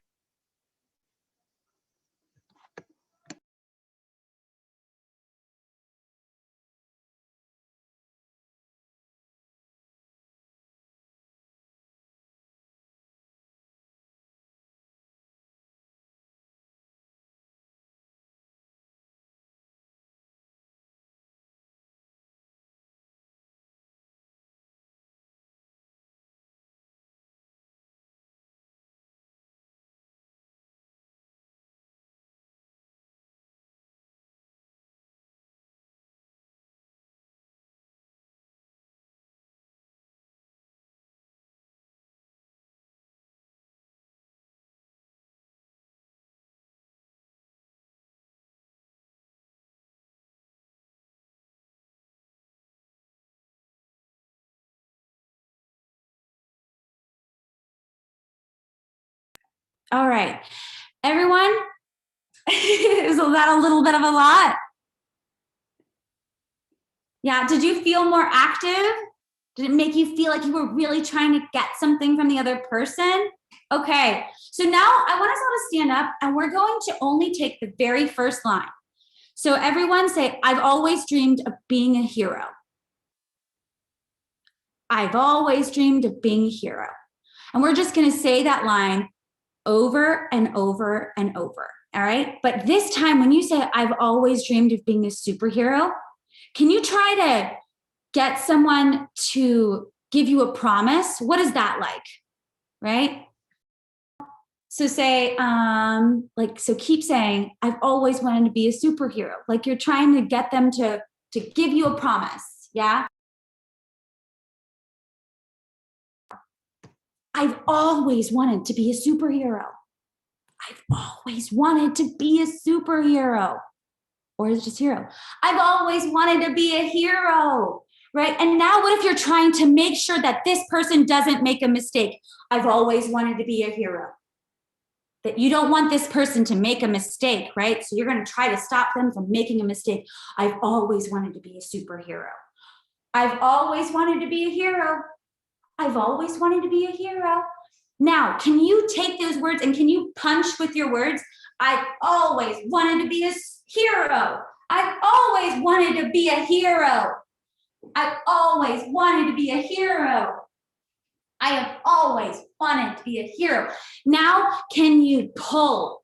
Speaker 2: All right, everyone, is that a little bit of a lot? Yeah, did you feel more active? Did it make you feel like you were really trying to get something from the other person? Okay, so now I want us all to stand up and we're going to only take the very first line. So everyone say, I've always dreamed of being a hero. I've always dreamed of being a hero. And we're just gonna say that line over and over and over, all right? But this time when you say, I've always dreamed of being a superhero, can you try to get someone to give you a promise? What is that like, right? So say, so keep saying, I've always wanted to be a superhero. Like you're trying to get them to give you a promise, yeah? I've always wanted to be a superhero. I've always wanted to be a superhero. Or is it just hero? I've always wanted to be a hero, right? And now what if you're trying to make sure that this person doesn't make a mistake? I've always wanted to be a hero. That you don't want this person to make a mistake, right? So you're going to try to stop them from making a mistake. I've always wanted to be a superhero. I've always wanted to be a hero. I've always wanted to be a hero. Now, can you take those words and can you punch with your words? I've always wanted to be a hero. I've always wanted to be a hero. I've always wanted to be a hero. I have always wanted to be a hero. Now, can you pull?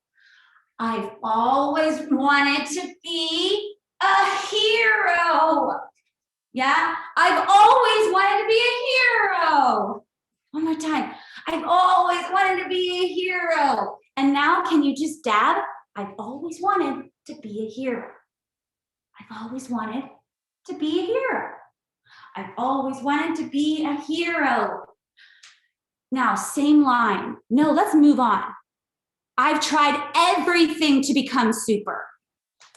Speaker 2: I've always wanted to be a hero. Yeah, I've always wanted to be a hero. One more time. I've always wanted to be a hero. And now can you just dab? I've always wanted to be a hero. I've always wanted to be a hero. I've always wanted to be a hero. Now, same line. No, let's move on. I've tried everything to become super.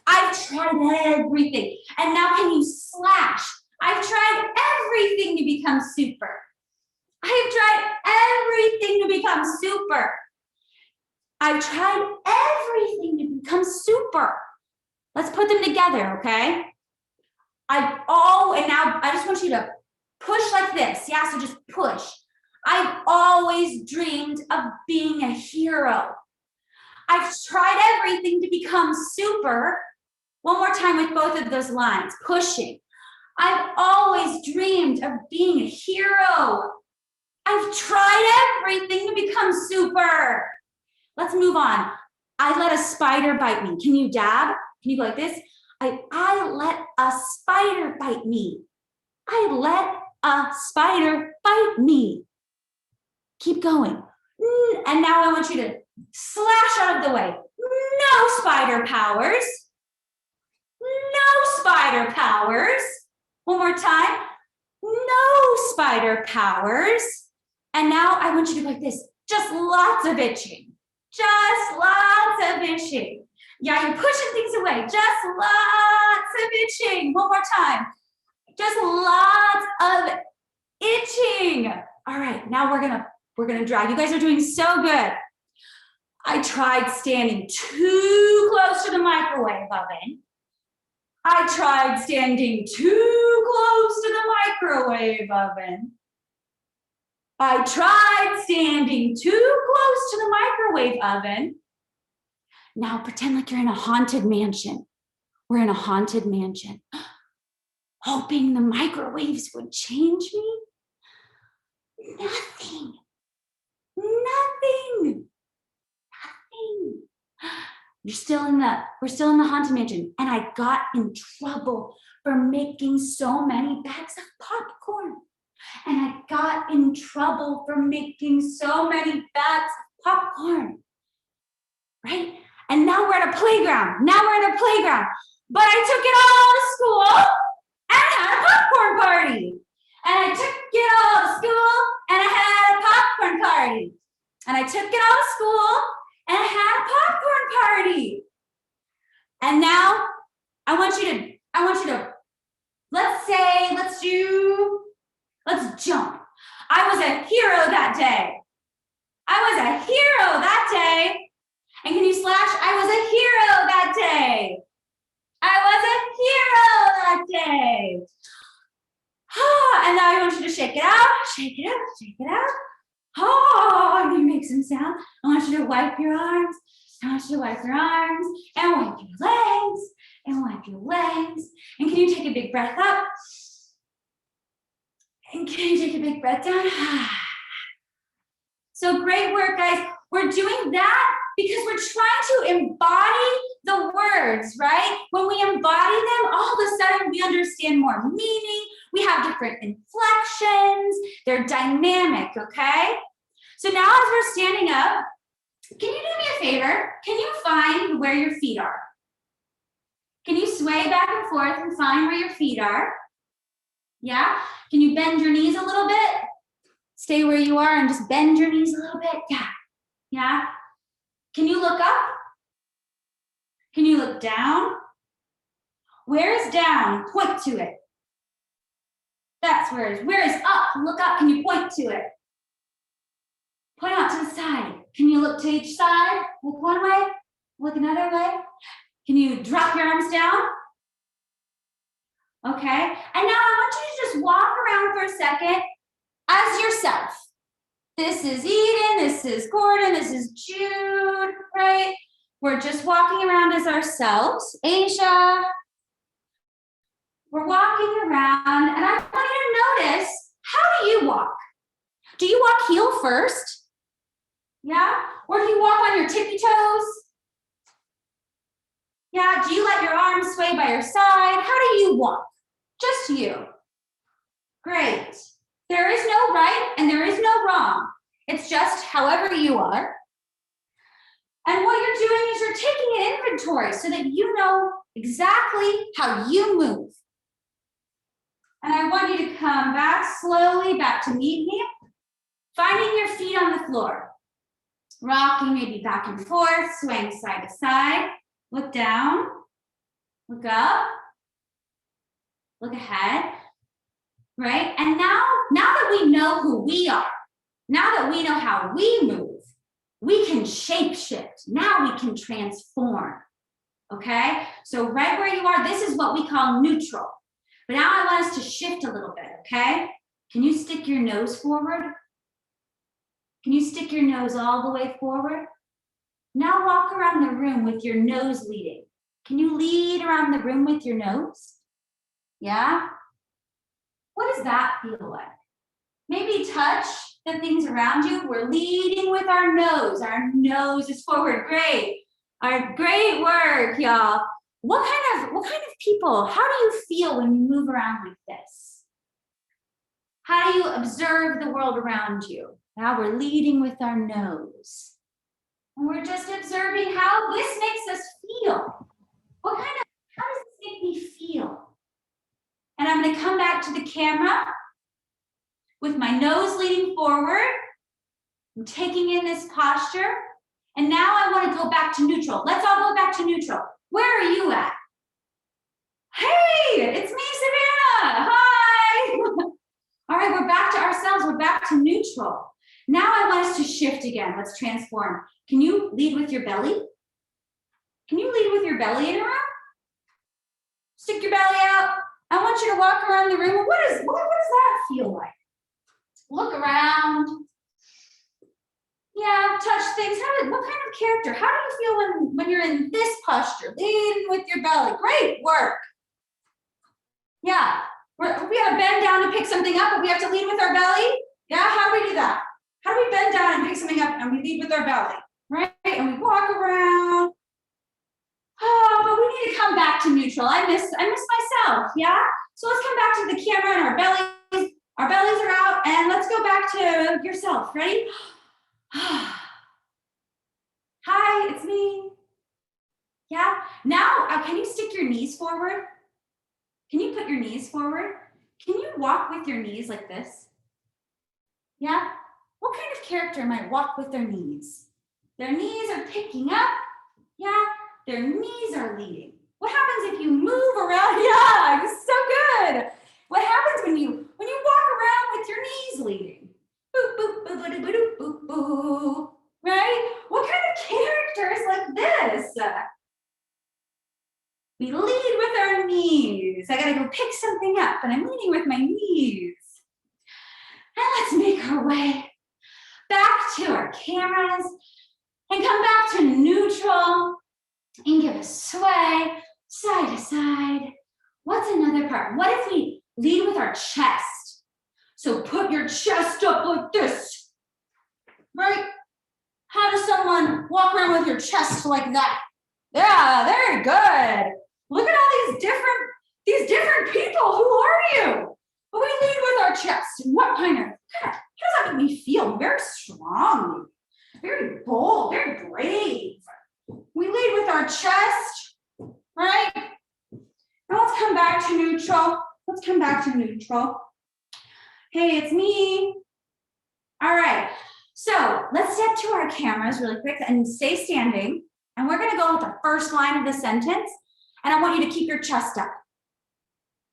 Speaker 2: I've tried everything. And now can you slash? I've tried everything to become super. I've tried everything to become super. I've tried everything to become super. Let's put them together, okay? And now I just want you to push like this. Yeah, so just push. I've always dreamed of being a hero. I've tried everything to become super. One more time with both of those lines, pushing. I've always dreamed of being a hero. I've tried everything to become super. Let's move on. I let a spider bite me. Can you dab? Can you go like this? I let a spider bite me. I let a spider bite me. Keep going. And now I want you to slash out of the way. No spider powers. No spider powers. One more time. No spider powers. And now I want you to go like this. Just lots of itching. Just lots of itching. Yeah, you're pushing things away. Just lots of itching. One more time. Just lots of itching. All right, now we're gonna drag. You guys are doing so good. I tried standing too close to the microwave oven. I tried standing too close to the microwave oven. I tried standing too close to the microwave oven. Now pretend like you're in a haunted mansion. We're in a haunted mansion. Hoping the microwaves would change me. Nothing. Nothing. Nothing. We're still in the haunted mansion. And I got in trouble for making so many bags of popcorn. And I got in trouble for making so many bags of popcorn. Right? And now we're at a playground. But I took it all to school and had a popcorn party. And I took it all to school and I had a popcorn party. And I took it all to school and I had a popcorn party. And now I want you to, let's jump. I was a hero that day. And can you slash? I was a hero that day. And now I want you to shake it out. Oh, you make some sound. I want you to wipe your arms. And wipe your legs. And can you take a big breath up? And can you take a big breath down? So great work, guys. We're doing that because we're trying to embody the words, right? When we embody them, all of a sudden we understand more meaning. We have different inflections. They're dynamic, okay? So now as we're standing up, can you do me a favor? Can you find where your feet are? Can you sway back and forth and find where your feet are? Yeah? Can you bend your knees a little bit? Stay where you are and just bend your knees a little bit. Yeah. Yeah. Can you look up? Can you look down? Where is down? Point to it. That's where it is. Where is up? Look up. Can you point to it? Point out to the side. Can you look to each side? Look one way, look another way. Can you drop your arms down? Okay. And now I want you to just walk around for a second as yourself. This is Eden, this is Gordon, this is Jude, right? We're just walking around as ourselves. Asia. We're walking around, and I want you to notice, how do you walk? Do you walk heel first? Yeah? Or do you walk on your tippy toes? Yeah, do you let your arms sway by your side? How do you walk? Just you. Great. There is no right and there is no wrong. It's just however you are. And what you're doing is you're taking an inventory so that you know exactly how you move. And I want you to come back slowly, back to meet me, finding your feet on the floor. Rocking maybe back and forth, swaying side to side. Look down, look up, look ahead, right? And now that we know who we are, now that we know how we move, we can shape shift. Now we can transform, okay? So right where you are, this is what we call neutral. But now I want us to shift a little bit, okay? Can you stick your nose forward? Can you stick your nose all the way forward? Now walk around the room with your nose leading. Can you lead around the room with your nose? Yeah? What does that feel like? Maybe touch the things around you. We're leading with our nose. Our nose is forward. Great. Great work, y'all. What kind of people, how do you feel when you move around like this? How do you observe the world around you? Now we're leading with our nose. And we're just observing how this makes us feel. How does this make me feel? And I'm gonna come back to the camera with my nose leading forward. I'm taking in this posture. And now I wanna go back to neutral. Let's all go back to neutral. Where are you at? Hey, it's me, Savannah. Hi. All right, we're back to ourselves. We're back to neutral. Now I want us to shift again. Let's transform. Can you lead with your belly? Can you lead with your belly in a room? Stick your belly out. I want you to walk around the room. What does that feel like? Look around. Yeah, touch things. What kind of character? How do you feel when you're in this posture? Lean with your belly. Great work. Yeah, we gotta bend down to pick something up, but we have to lead with our belly. Yeah, how do we do that? How do we bend down and pick something up and we lead with our belly, right? And we walk around. Oh, but we need to come back to neutral. I miss myself, yeah? So let's come back to the camera and our bellies are out, and let's go back to yourself. Ready? Hi, it's me. Yeah, now can you stick your knees forward? Can you put your knees forward? Can you walk with your knees like this? Yeah? What kind of character might walk with their knees? Their knees are picking up. Yeah, their knees are leading. What happens if you move around? Yeah, it's so good. What happens when you walk around with your knees leading? Boop, boop, boop, boop, boop, boop, boop. Right? What kind of character is like this? We lead with our knees. I gotta go pick something up, and I'm leading with my knees. And let's make our way back to our cameras and come back to neutral and give a sway side to side. What's another part? What if we lead with our chest? So put your chest up like this, right? How does someone walk around with your chest like that? Yeah, very good. Look at all these different people. Who are you? But we lead with our chest. And how does that make me feel? Very strong, very bold, very brave. We lead with our chest, right? Now let's come back to neutral. Hey, it's me. All right, so let's step to our cameras really quick and stay standing. And we're gonna go with the first line of the sentence. And I want you to keep your chest up.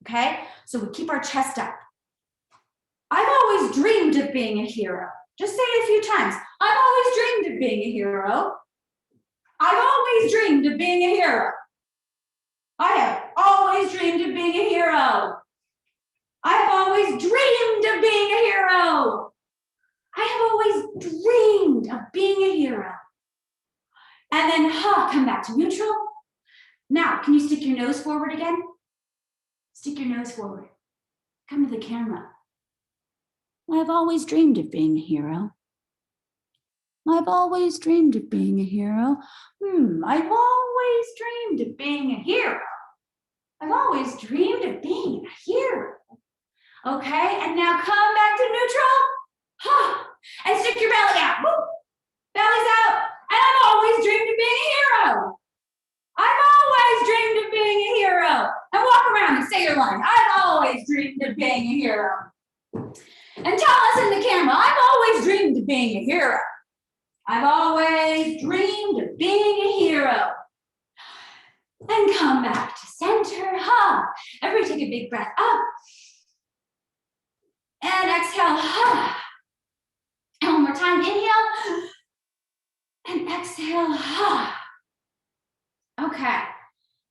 Speaker 2: Okay, so we keep our chest up. I've always dreamed of being a hero. Just say it a few times. I've always dreamed of being a hero. I've always dreamed of being a hero. I have always dreamed of being a hero. I have always dreamed of being a hero. I have always dreamed of being a hero. And then, come back to neutral. Now, can you stick your nose forward again? Stick your nose forward. Come to the camera. I've always dreamed of being a hero. I've always dreamed of being a hero. I've always dreamed of being a hero. I've always dreamed of being a hero. Okay, and now come back to neutral. And stick your belly out. Woo. Belly's out. And I've always dreamed of being a hero. I've always dreamed of being a hero. And walk around and say your line. I've always dreamed of being a hero. And tell us in the camera, I've always dreamed of being a hero. I've always dreamed of being a hero. And come back to center. Everybody take a big breath up. And exhale. And one more time, inhale. And exhale. Okay.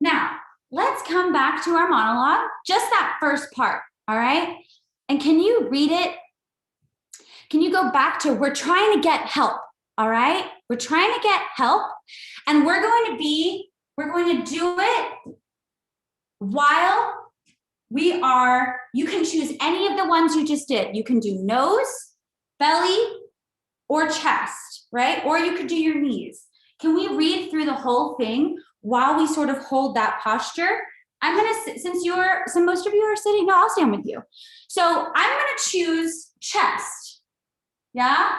Speaker 2: Now, let's come back to our monologue. Just that first part, all right? And can you read it? Can you go back to, we're trying to get help, all right? We're trying to get help, and we're going to do it while we are, you can choose any of the ones you just did. You can do nose, belly, or chest, right? Or you could do your knees. Can we read through the whole thing while we sort of hold that posture? I'm gonna, since most of you are sitting, no, I'll stand with you. So I'm gonna choose chest, yeah?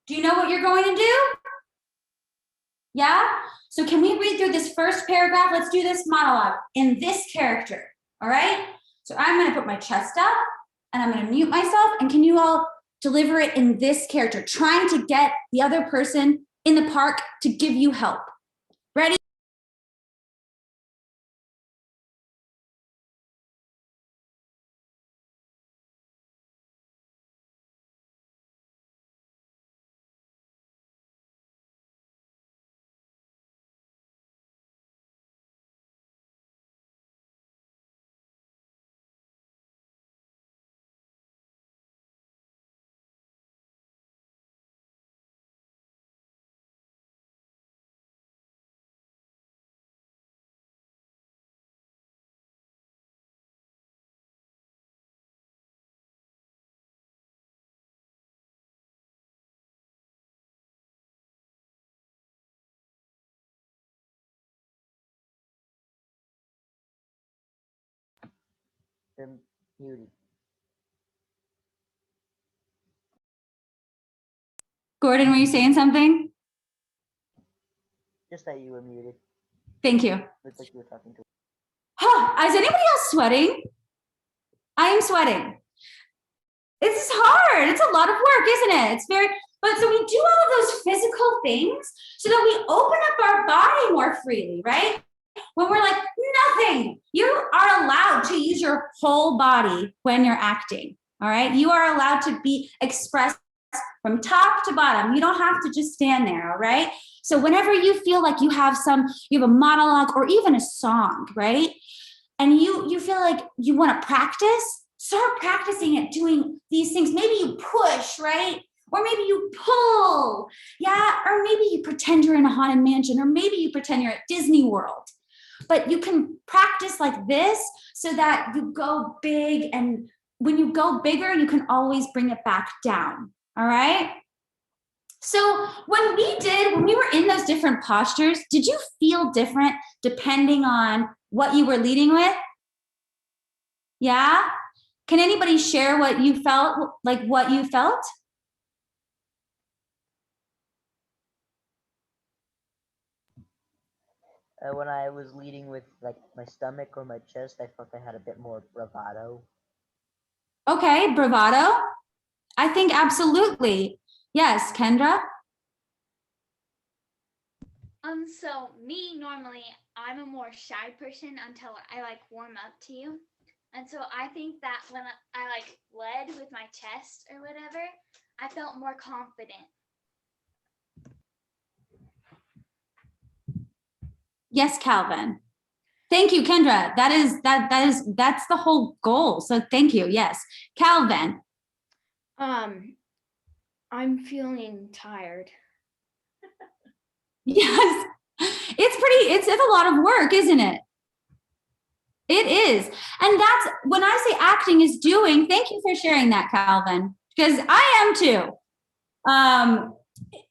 Speaker 2: Do you know what you're going to do? Yeah? So can we read through this first paragraph? Let's do this monologue in this character, all right? So I'm gonna put my chest up and I'm gonna mute myself, and can you all deliver it in this character, trying to get the other person in the park to give you help. Ready?
Speaker 7: You're muted.
Speaker 2: Gordon, were you saying something?
Speaker 7: Just that you were muted.
Speaker 2: Thank you.
Speaker 7: Looks like you were talking to.
Speaker 2: Is anybody else sweating? I am sweating. This is hard. It's a lot of work, isn't it? It's very, but so we do all of those physical things so that we open up our body more freely, right? When we're like, nothing. You are allowed to use your whole body when you're acting, all right? You are allowed to be expressed from top to bottom. You don't have to just stand there, all right? So whenever you feel like you have a monologue or even a song, right? And you feel like you want to practice, start practicing it, doing these things. Maybe you push, right? Or maybe you pull, yeah? Or maybe you pretend you're in a haunted mansion, or maybe you pretend you're at Disney World. But you can practice like this so that you go big, and when you go bigger, you can always bring it back down, all right? So when we were in those different postures, did you feel different depending on what you were leading with? Yeah? Can anybody share what you felt, like what you felt?
Speaker 7: When I was leading with like my stomach or my chest, I felt I had a bit more bravado.
Speaker 2: Okay, bravado. I think absolutely. Yes, Kendra?
Speaker 3: So me, normally, I'm a more shy person until I like warm up to you. And so I think that when I like led with my chest or whatever, I felt more confident.
Speaker 2: Yes, Calvin. Thank you, Kendra. That's the whole goal. So thank you. Yes. Calvin.
Speaker 5: I'm feeling tired.
Speaker 2: Yes. It's a lot of work, isn't it? It is. And that's when I say acting is doing, thank you for sharing that, Calvin, because I am too.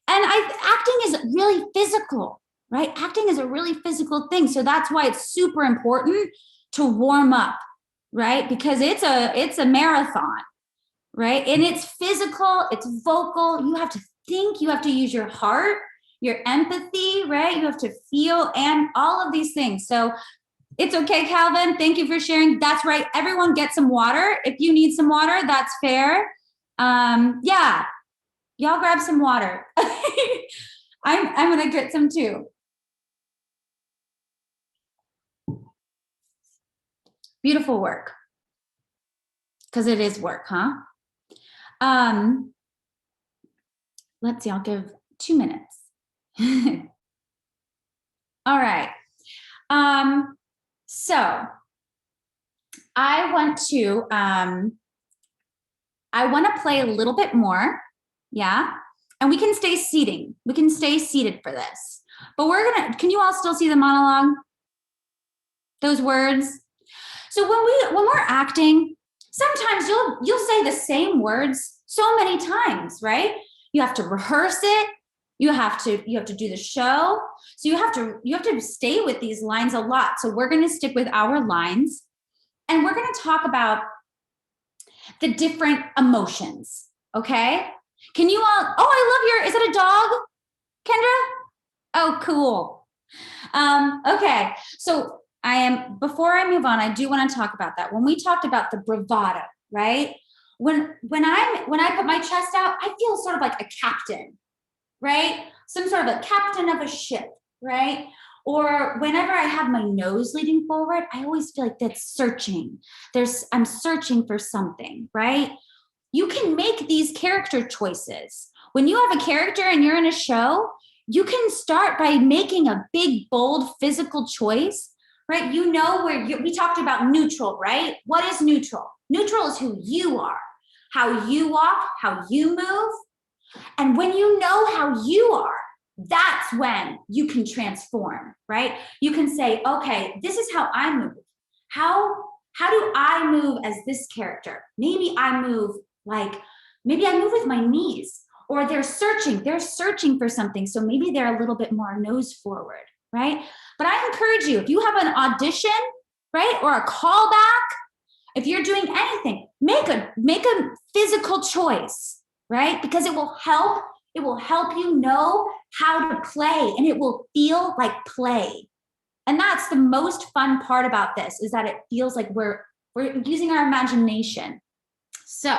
Speaker 2: Acting is really physical, right? Acting is a really physical thing. So that's why it's super important to warm up, right? Because it's a marathon, right? And it's physical, it's vocal. You have to think, you have to use your heart, your empathy, right? You have to feel and all of these things. So it's okay, Calvin. Thank you for sharing. That's right. Everyone get some water. If you need some water, that's fair. Yeah, y'all grab some water. I'm gonna get some too. Beautiful work. Because it is work, huh? Let's see, I'll give 2 minutes. All right. So I want to play a little bit more, yeah? And we can stay seating. We can stay seated for this. But can you all still see the monologue? Those words? So when we're acting, sometimes you'll say the same words so many times, right? You have to rehearse it. You have to do the show. So you have to stay with these lines a lot. So we're going to stick with our lines, and we're going to talk about the different emotions. Okay? Can you all? Oh, I love is it a dog, Kendra? Oh, cool. Okay. So before I move on, I do want to talk about that. When we talked about the bravado, right? When I put my chest out, I feel sort of like a captain, right? Some sort of a captain of a ship, right? Or whenever I have my nose leading forward, I always feel like that's searching. I'm searching for something, right? You can make these character choices. When you have a character and you're in a show, you can start by making a big, bold, physical choice, right? You know we talked about neutral, right? What is neutral? Neutral is who you are, how you walk, how you move. And when you know how you are, that's when you can transform, right? You can say, okay, this is how I move. How do I move as this character? Maybe I move with my knees, or they're searching for something. So maybe they're a little bit more nose forward, right? But I encourage you, if you have an audition, right, or a callback, if you're doing anything, make a physical choice, right? Because it will help you know how to play, and it will feel like play. And that's the most fun part about this, is that it feels like we're using our imagination. So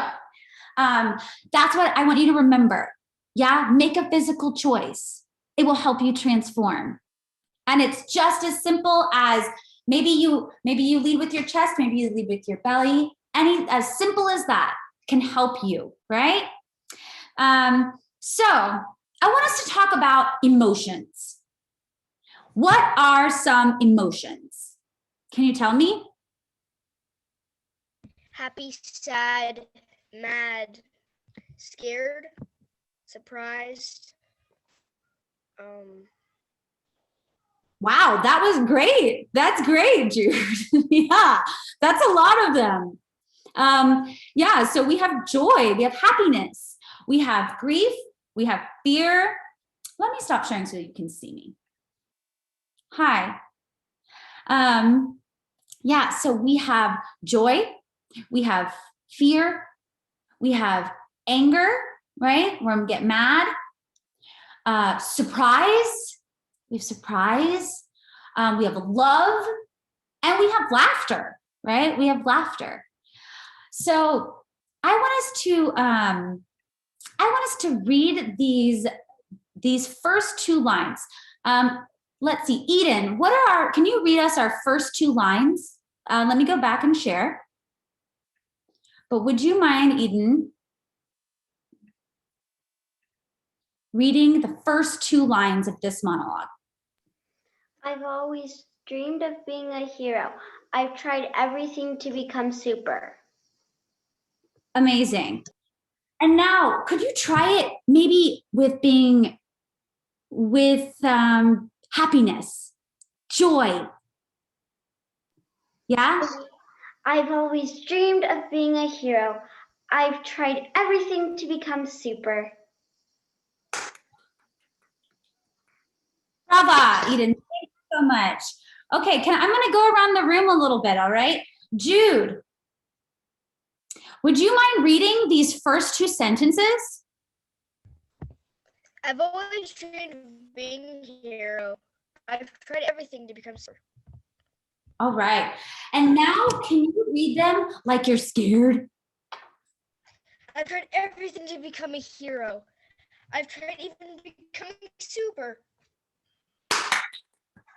Speaker 2: that's what I want you to remember. Yeah, make a physical choice. It will help you transform. And it's just as simple as maybe you lead with your chest, maybe you lead with your belly. As simple as that can help you, right? So I want us to talk about emotions. What are some emotions? Can you tell me?
Speaker 8: Happy, sad, mad, scared, surprised.
Speaker 2: Wow, that was great. That's great, Jude. Yeah, that's a lot of them. Yeah, so we have joy, we have happiness, we have grief, we have fear. Let me stop sharing so you can see me. Hi. Yeah, so we have joy, we have fear, we have anger, right? Where we get mad, surprise, we have surprise, we have love, and we have laughter, right? We have laughter. So I want us to read these first two lines. Let's see, Eden, can you read us our first two lines? Let me go back and share. But would you mind, Eden, reading the first two lines of this monologue?
Speaker 4: I've always dreamed of being a hero. I've tried everything to become super.
Speaker 2: Amazing. And now, could you try it maybe with happiness, joy? Yeah?
Speaker 4: I've always dreamed of being a hero. I've tried everything to become super.
Speaker 2: Brava, Eden. Thank you so much. Okay, I'm going to go around the room a little bit, all right? Jude, would you mind reading these first two sentences?
Speaker 8: I've always dreamed of being a hero. I've tried everything to become super.
Speaker 2: All right. And now, can you read them like you're scared?
Speaker 8: I've tried everything to become a hero. I've tried even becoming super.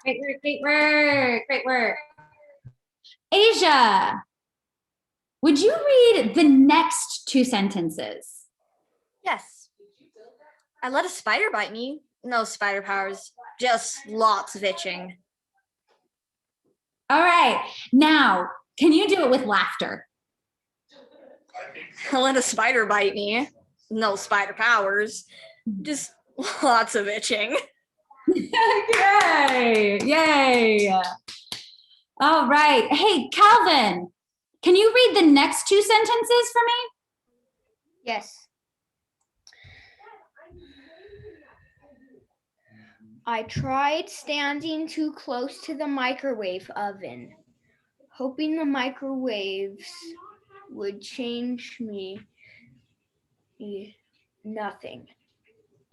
Speaker 2: Great work, great work, great work. Asia, would you read the next two sentences?
Speaker 9: Yes. I let a spider bite me. No spider powers, just lots of itching.
Speaker 2: All right. Now, can you do it with laughter?
Speaker 9: I let a spider bite me. No spider powers, just lots of itching.
Speaker 2: Yay! Yay! All right. Hey, Calvin, can you read the next two sentences for me?
Speaker 5: Yes. I tried standing too close to the microwave oven, hoping the microwaves would change me. Nothing.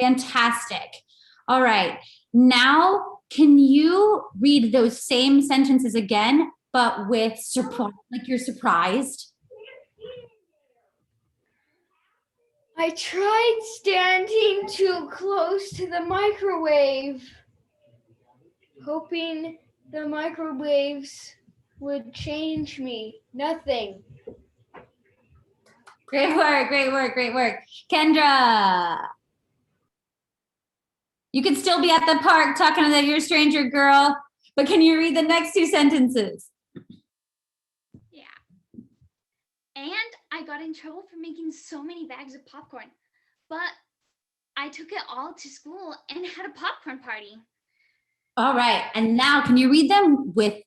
Speaker 2: Fantastic. All right. Now, can you read those same sentences again, but with surprise, like you're surprised?
Speaker 5: I tried standing too close to the microwave, hoping the microwaves would change me. Nothing.
Speaker 2: Great work, great work, great work. Kendra, you could still be at the park talking to your stranger girl, but can you read the next two sentences?
Speaker 3: Yeah. And I got in trouble for making so many bags of popcorn, but I took it all to school and had a popcorn party.
Speaker 2: All right. And now can you read them with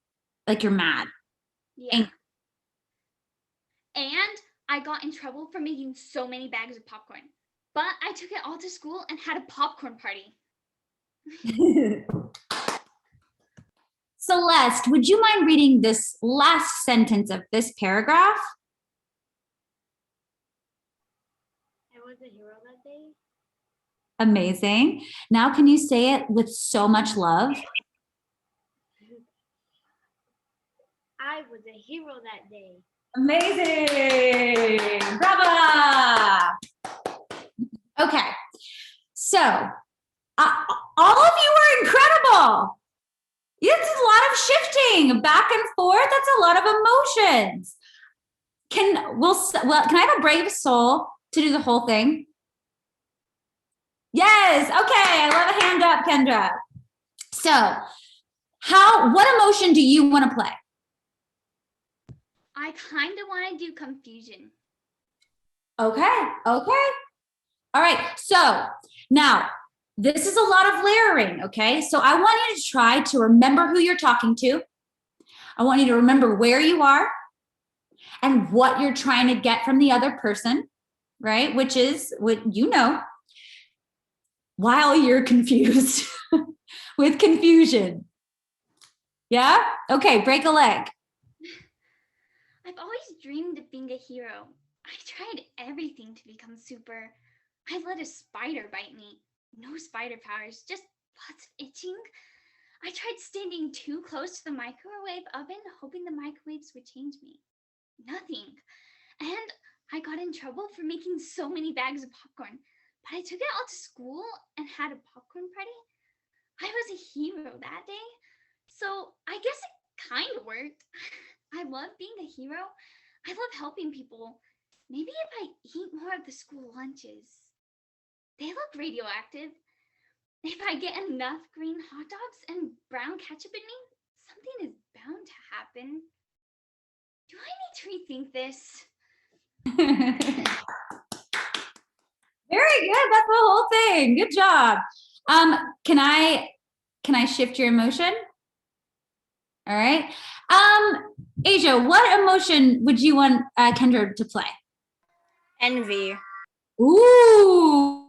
Speaker 2: like you're mad?
Speaker 3: Yeah. And I got in trouble for making so many bags of popcorn, but I took it all to school and had a popcorn party.
Speaker 2: Celeste, would you mind reading this last sentence of this paragraph?
Speaker 6: I was a hero that day.
Speaker 2: Amazing. Now can you say it with so much love?
Speaker 6: I was a hero that day.
Speaker 2: Amazing. Bravo. Okay. So all of you are incredible. It's a lot of shifting back and forth. That's a lot of emotions. Can I have a brave soul to do the whole thing? Yes. Okay. I love a hand up, Kendra. So what emotion do you want to play?
Speaker 3: I kind of want to do confusion.
Speaker 2: Okay. All right. So now this is a lot of layering. Okay. So I want you to try to remember who you're talking to. I want you to remember where you are and what you're trying to get from the other person, right? Which is what you know, while you're confused with confusion. Yeah? Okay, break a leg.
Speaker 3: I've always dreamed of being a hero. I tried everything to become super. I let a spider bite me. No spider powers, just lots of itching. I tried standing too close to the microwave oven, hoping the microwaves would change me. Nothing. And I got in trouble for making so many bags of popcorn, but I took it all to school and had a popcorn party. I was a hero that day, so I guess it kind of worked. I love being a hero. I love helping people. Maybe if I eat more of the school lunches. They look radioactive. If I get enough green hot dogs and brown ketchup in me, something is bound to happen. Do I need to rethink this?
Speaker 2: Very good. That's the whole thing. Good job. Can I shift your emotion? All right. Asia, what emotion would you want Kendra to play?
Speaker 9: Envy.
Speaker 2: Ooh.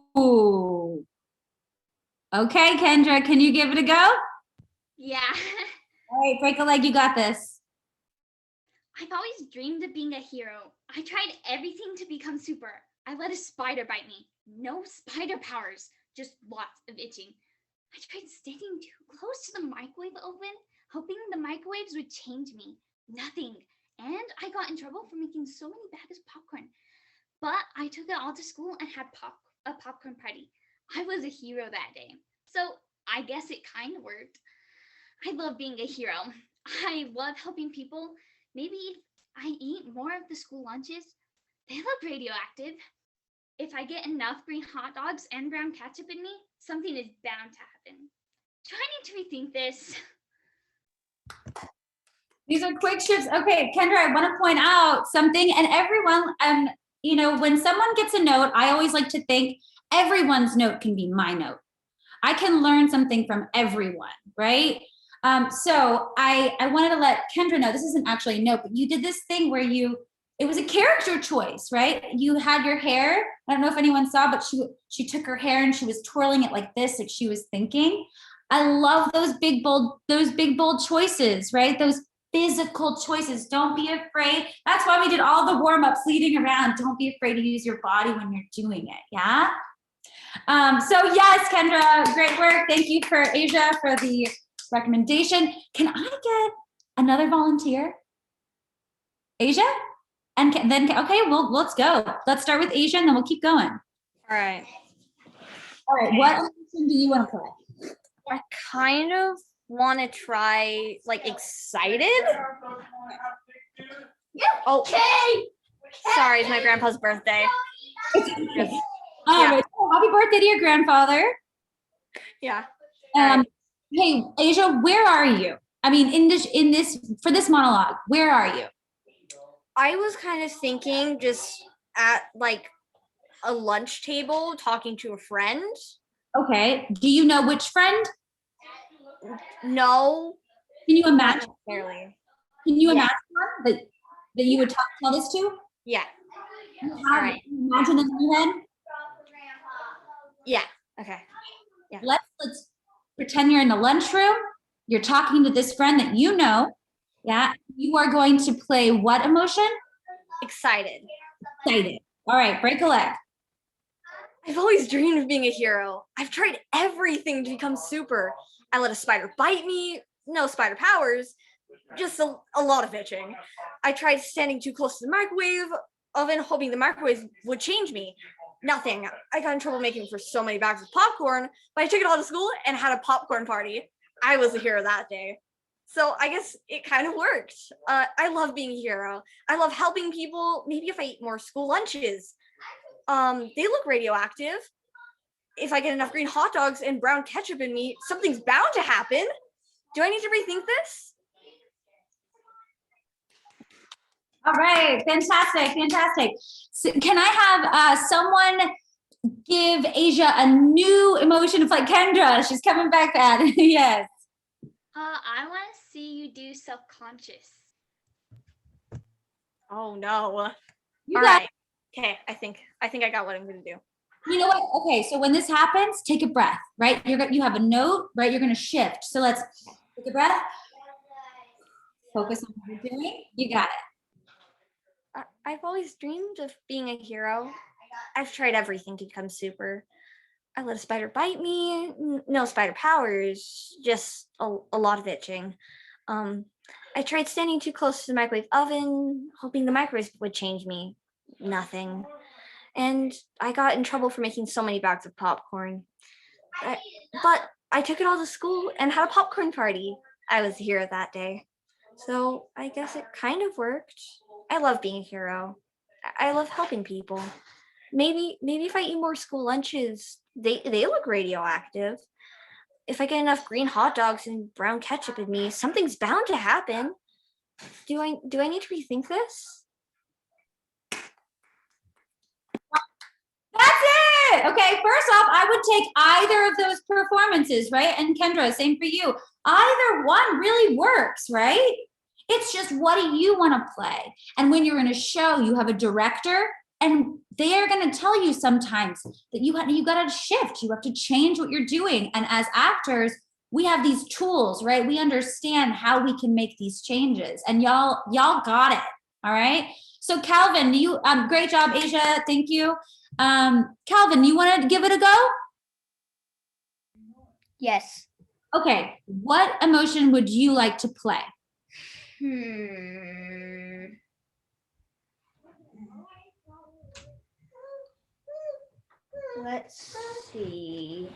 Speaker 2: Okay, Kendra, can you give it a go?
Speaker 3: Yeah.
Speaker 2: All right, break a leg. You got this.
Speaker 3: I've always dreamed of being a hero. I tried everything to become super. I let a spider bite me. No spider powers, just lots of itching. I tried standing too close to the microwave oven, hoping the microwaves would change me. Nothing. And I got in trouble for making so many bags of popcorn. But I took it all to school and had a popcorn party. I was a hero that day. So I guess it kind of worked. I love being a hero. I love helping people. Maybe if I eat more of the school lunches, they look radioactive. If I get enough green hot dogs and brown ketchup in me, something is bound to happen. Do I need to rethink this?
Speaker 2: These are quick shifts. Okay, Kendra, I want to point out something, and everyone, you know, when someone gets a note, I always like to think everyone's note can be my note. I can learn something from everyone, right? So I wanted to let Kendra know, this isn't actually a note, but you did this thing where it was a character choice, right? You had your hair. I don't know if anyone saw, but she took her hair and she was twirling it like this, like she was thinking. I love those big, bold choices, right? Those physical choices. Don't be afraid. That's why we did all the warm-ups leading around. Don't be afraid to use your body when you're doing it, yeah? So yes, Kendra, great work. Thank you for Asia for the recommendation. Can I get another volunteer? Asia? And then, okay, well, let's go. Let's start with Asia and then we'll keep going.
Speaker 9: All right.
Speaker 2: All right, what emotion do you want to play?
Speaker 9: I kind of want to try, like, excited. Oh, sorry, it's my grandpa's birthday.
Speaker 2: Yeah.
Speaker 9: Yeah.
Speaker 2: Happy birthday to your grandfather.
Speaker 9: Yeah.
Speaker 2: Hey, Asia, where are you? I mean, for this monologue, where are you?
Speaker 9: I was kind of thinking just at like a lunch table talking to a friend.
Speaker 2: Okay. Do you know which friend?
Speaker 9: No.
Speaker 2: Can you
Speaker 9: Not
Speaker 2: imagine?
Speaker 9: necessarily.
Speaker 2: Can you
Speaker 9: Yeah.
Speaker 2: imagine one that you would tell this to?
Speaker 9: Yeah.
Speaker 2: All right. Imagine them in your head.
Speaker 9: Yeah. Okay. Yeah.
Speaker 2: Let's pretend you're in the lunchroom. You're talking to this friend that you know. Yeah. You are going to play what emotion?
Speaker 9: Excited.
Speaker 2: Excited. All right. Break a leg.
Speaker 9: I've always dreamed of being a hero. I've tried everything to become super. I let a spider bite me. No spider powers. Just a lot of itching. I tried standing too close to the microwave oven, hoping the microwave would change me. Nothing. I got in trouble making for so many bags of popcorn, but I took it all to school and had a popcorn party. I was a hero that day. So I guess it kind of worked. I love being a hero. I love helping people. Maybe if I eat more school lunches. They look radioactive. If I get enough green hot dogs and brown ketchup in me, something's bound to happen. Do I need to rethink this?
Speaker 2: All right. Fantastic. Fantastic. So can I have someone give Asia a new emotion? It's like Kendra. She's coming back at it. Yes.
Speaker 3: I want to see you do self-conscious.
Speaker 9: Oh no.
Speaker 2: You
Speaker 9: All
Speaker 2: got
Speaker 9: right. Okay, I think I got what I'm gonna do.
Speaker 2: You know what? Okay, so when this happens, take a breath, right? You have a note, right? You're gonna shift. So let's take a breath. Focus on what you're doing. You got it.
Speaker 9: I've always dreamed of being a hero. I've tried everything to become super. I let a spider bite me. No spider powers, just a lot of itching. I tried standing too close to the microwave oven, hoping the microwave would change me. Nothing. And I got in trouble for making so many bags of popcorn. But I took it all to school and had a popcorn party. I was a hero that day. So I guess it kind of worked. I love being a hero. I love helping people. Maybe if I eat more school lunches, they look radioactive. If I get enough green hot dogs and brown ketchup in me, something's bound to happen. Do I need to rethink this?
Speaker 2: That's it. Okay, first off, I would take either of those performances, right? And Kendra, same for you. Either one really works, right? It's just, what do you want to play? And when you're in a show, you have a director, and they are going to tell you sometimes that you got to shift. You have to change what you're doing. And as actors, we have these tools, right? We understand how we can make these changes. And y'all got it. All right. So Calvin, you great job, Asia. Thank you. Calvin, you want to give it a go?
Speaker 5: Yes.
Speaker 2: Okay. What emotion would you like to play?
Speaker 5: Let's see.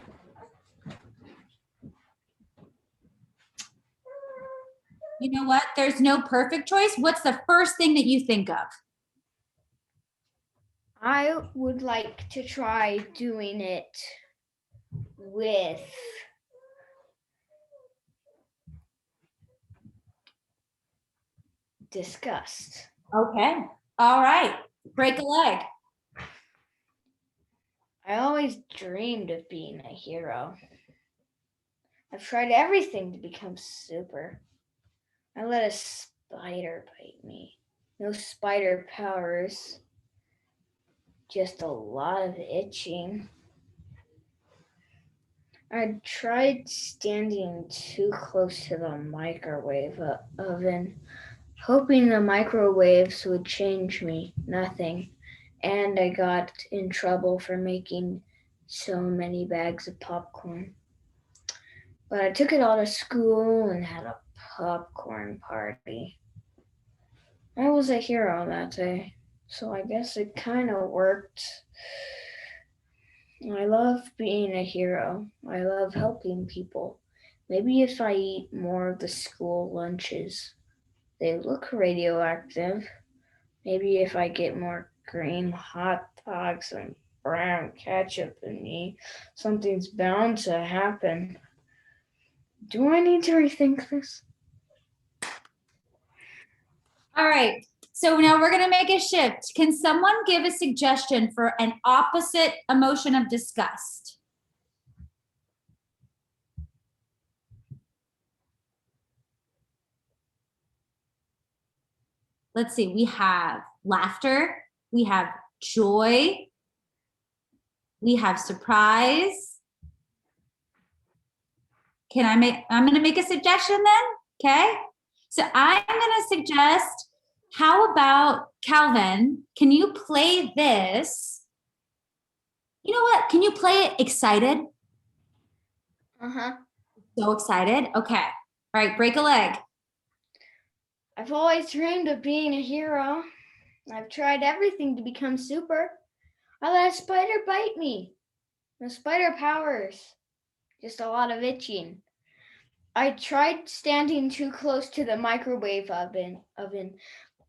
Speaker 2: You know what? There's no perfect choice. What's the first thing that you think of?
Speaker 5: I would like to try doing it with disgust.
Speaker 2: Okay. All right. Break a leg.
Speaker 5: I always dreamed of being a hero. I've tried everything to become super. I let a spider bite me. No spider powers. Just a lot of itching. I tried standing too close to the microwave oven, hoping the microwaves would change me. Nothing. And I got in trouble for making so many bags of popcorn. But I took it all to school and had a popcorn party. I was a hero that day, so I guess it kind of worked. I love being a hero. I love helping people. Maybe if I eat more of the school lunches, they look radioactive. Maybe if I get more green hot dogs and brown ketchup in me, something's bound to happen. Do I need to rethink this?
Speaker 2: All right. So now we're going to make a shift. Can someone give a suggestion for an opposite emotion of disgust? Let's see. We have laughter. We have joy. We have surprise. I'm going to make a suggestion then. Okay. So I'm going to suggest, how about Calvin, can you play this? You know what? Can you play it excited? So excited. Okay. All right. Break a leg.
Speaker 5: I've always dreamed of being a hero. I've tried everything to become super. I let a spider bite me. No spider powers. Just a lot of itching. I tried standing too close to the microwave oven,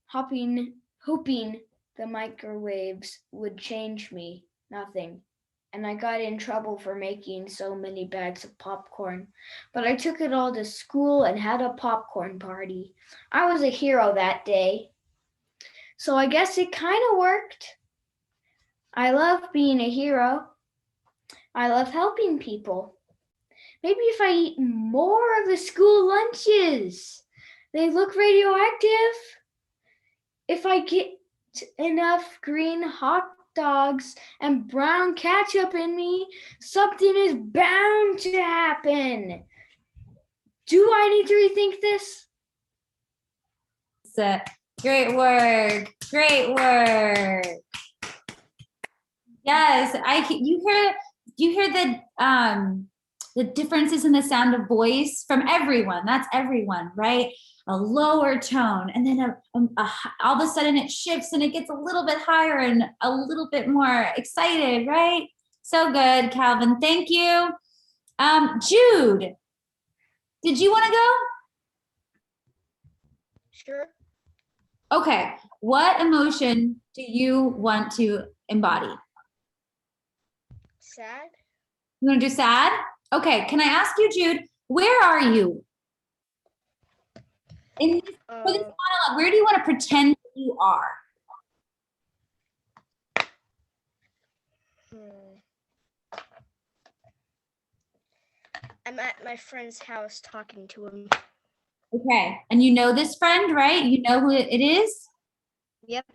Speaker 5: hoping the microwaves would change me. Nothing. And I got in trouble for making so many bags of popcorn. But I took it all to school and had a popcorn party. I was a hero that day. So I guess it kind of worked. I love being a hero. I love helping people. Maybe if I eat more of the school lunches, they look radioactive. If I get enough green hot dogs and brown ketchup in me, something is bound to happen. Do I need to rethink this?
Speaker 2: Great work. Great work. Yes, you hear the differences in the sound of voice from everyone. That's everyone, right? a lower tone, and then all of a sudden it shifts and it gets a little bit higher and a little bit more excited, right? So good, Calvin. Thank you. Jude, did you want to go?
Speaker 8: Sure.
Speaker 2: Okay. What emotion do you want to embody?
Speaker 8: Sad.
Speaker 2: You want to do sad? Okay. Can I ask you, Jude, where are you? For this monologue, where do you want to pretend you are?
Speaker 8: I'm at my friend's house talking to him.
Speaker 2: Okay. And you know this friend, right? You know who it is?
Speaker 8: Yep.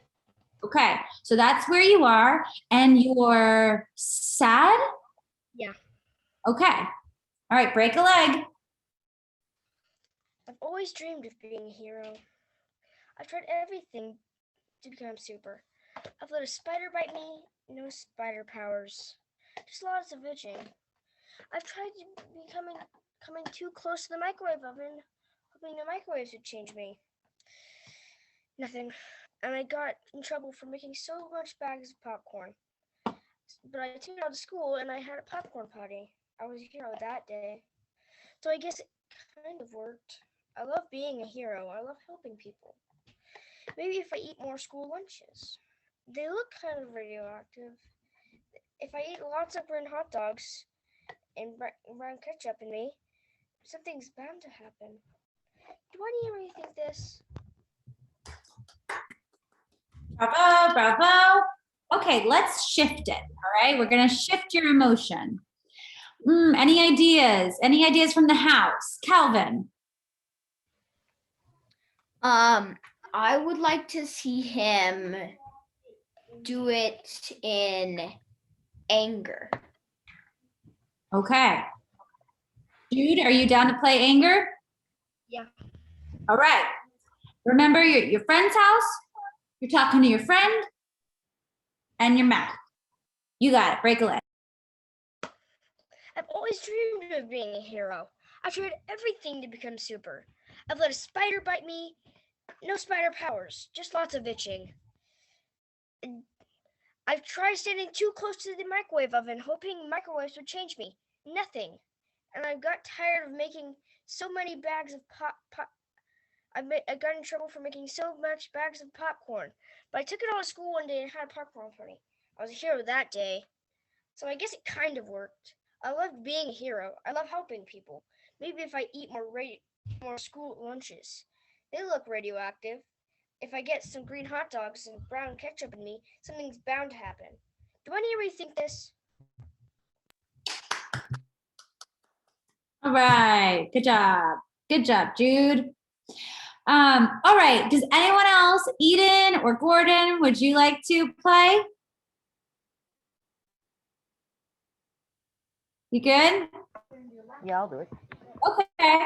Speaker 2: Okay. So that's where you are. And you're sad?
Speaker 8: Yeah.
Speaker 2: Okay. All right. Break a leg.
Speaker 8: I've always dreamed of being a hero. I've tried everything to become super. I've let a spider bite me, no spider powers, just lots of itching. I've tried to coming too close to the microwave oven, hoping the microwaves would change me. Nothing. And I got in trouble for making so much bags of popcorn. But I took it out to school and I had a popcorn party. I was a hero that day. So I guess it kind of worked. I love being a hero. I love helping people. Maybe if I eat more school lunches. They look kind of radioactive. If I eat lots of green hot dogs and brown ketchup in me, something's bound to happen. Do I need to rethink this?
Speaker 2: Bravo, bravo. Okay, let's shift it. All right, we're going to shift your emotion. Any ideas? Any ideas from the house? Calvin.
Speaker 5: I would like to see him do it in anger.
Speaker 2: Okay. Jude, are you down to play anger?
Speaker 8: Yeah.
Speaker 2: All right. Remember your friend's house. You're talking to your friend and your mouth. You got it. Break a leg.
Speaker 8: I've always dreamed of being a hero. I've tried everything to become super. I've let a spider bite me, no spider powers, just lots of itching. I've tried standing too close to the microwave oven, hoping microwaves would change me. Nothing. And I got tired of making so many bags of I got in trouble for making so much bags of popcorn. But I took it all to school one day and had a popcorn party. I was a hero that day. So I guess it kind of worked. I love being a hero. I love helping people. Maybe if I eat more school lunches. They look radioactive. If I get some green hot dogs and brown ketchup in me, something's bound to happen. Do I need to rethink this?
Speaker 2: All right. Good job. Good job, Jude. All right. Does anyone else, Eden or Gordon, would you like to play? You good?
Speaker 7: Yeah, I'll do it.
Speaker 2: Okay.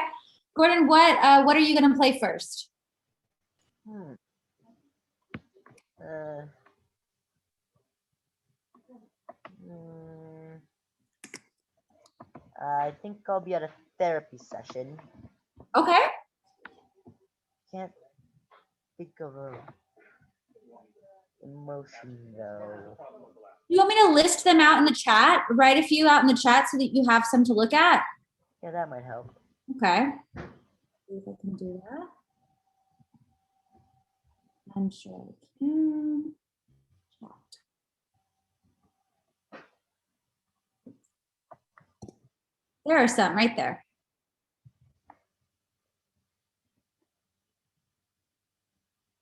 Speaker 2: Gordon, what are you going to play first?
Speaker 7: I think I'll be at a therapy session.
Speaker 2: Okay.
Speaker 7: Can't think of a emotion though.
Speaker 2: You want me to list them out in the chat? Write a few out in the chat so that you have some to look at?
Speaker 7: Yeah, that might help.
Speaker 2: Okay. See if I can do that. I'm sure I can. There are some right there.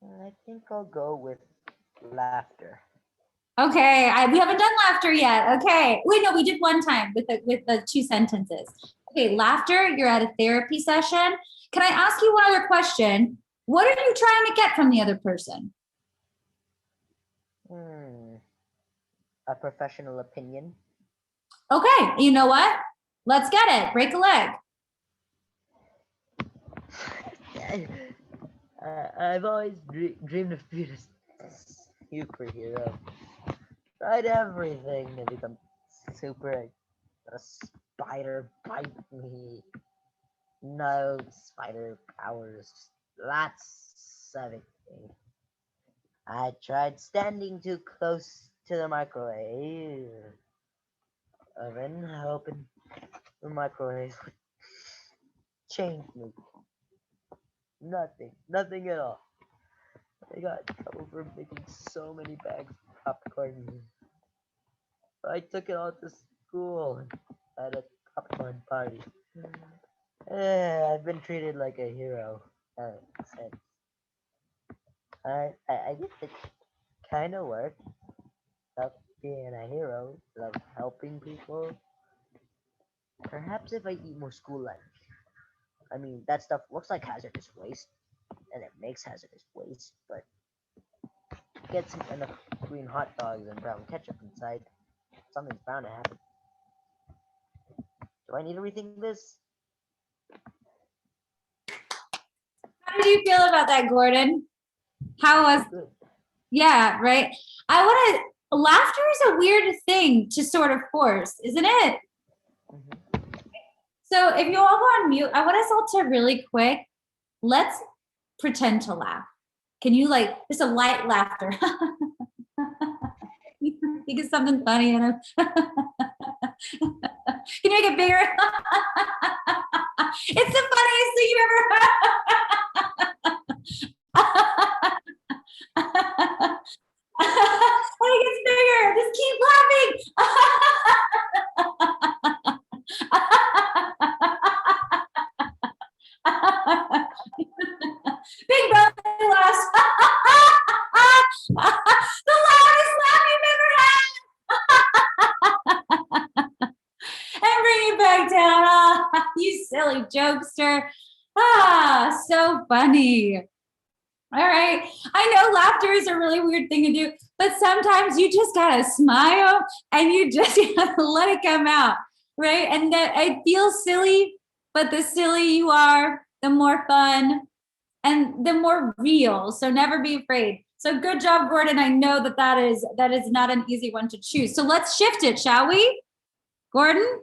Speaker 7: I think I'll go with laughter.
Speaker 2: Okay, we haven't done laughter yet. Okay, wait, no, we did one time with the 2 sentences. Okay, laughter. You're at a therapy session. Can I ask you one other question? What are you trying to get from the other person?
Speaker 7: A professional opinion.
Speaker 2: Okay, you know what? Let's get it. Break a leg.
Speaker 7: I've always dreamed of being a superhero. Tried everything to become super. A spider bite me. No spider powers. lots of it. I tried standing too close to the microwave oven, hoping the microwave would change me. Nothing at all. I got in trouble for making so many bags of popcorn. I took it all to school at a popcorn party. I've been treated like a hero since. I guess it kind of worked. Love being a hero. Love helping people. Perhaps if I eat more school lunch. I mean, that stuff looks like hazardous waste, and it makes hazardous waste, but gets enough green hot dogs and brown ketchup inside, something's bound to happen. Do I need to rethink this?
Speaker 2: How did you feel about that, Gordon? How was,
Speaker 7: Good.
Speaker 2: yeah, right? Laughter is a weird thing to sort of force, isn't it?
Speaker 7: Mhm.
Speaker 2: So if you all go on mute, I want us all to really quick, let's pretend to laugh. Can you just a light laughter? Think of something funny and can you make it bigger? It's the funniest thing you've ever I think it's bigger. Just keep laughing. Big brother laughs. The loudest laugh you've ever had. And bring it back down. You silly jokester. So funny. All right. I know laughter is a really weird thing to do, but sometimes you just gotta smile and you just gotta let it come out, right? And that it feels silly, but the silly you are, the more fun and the more real. So never be afraid. So good job, Gordon. I know that is not an easy one to choose. So let's shift it, shall we? Gordon,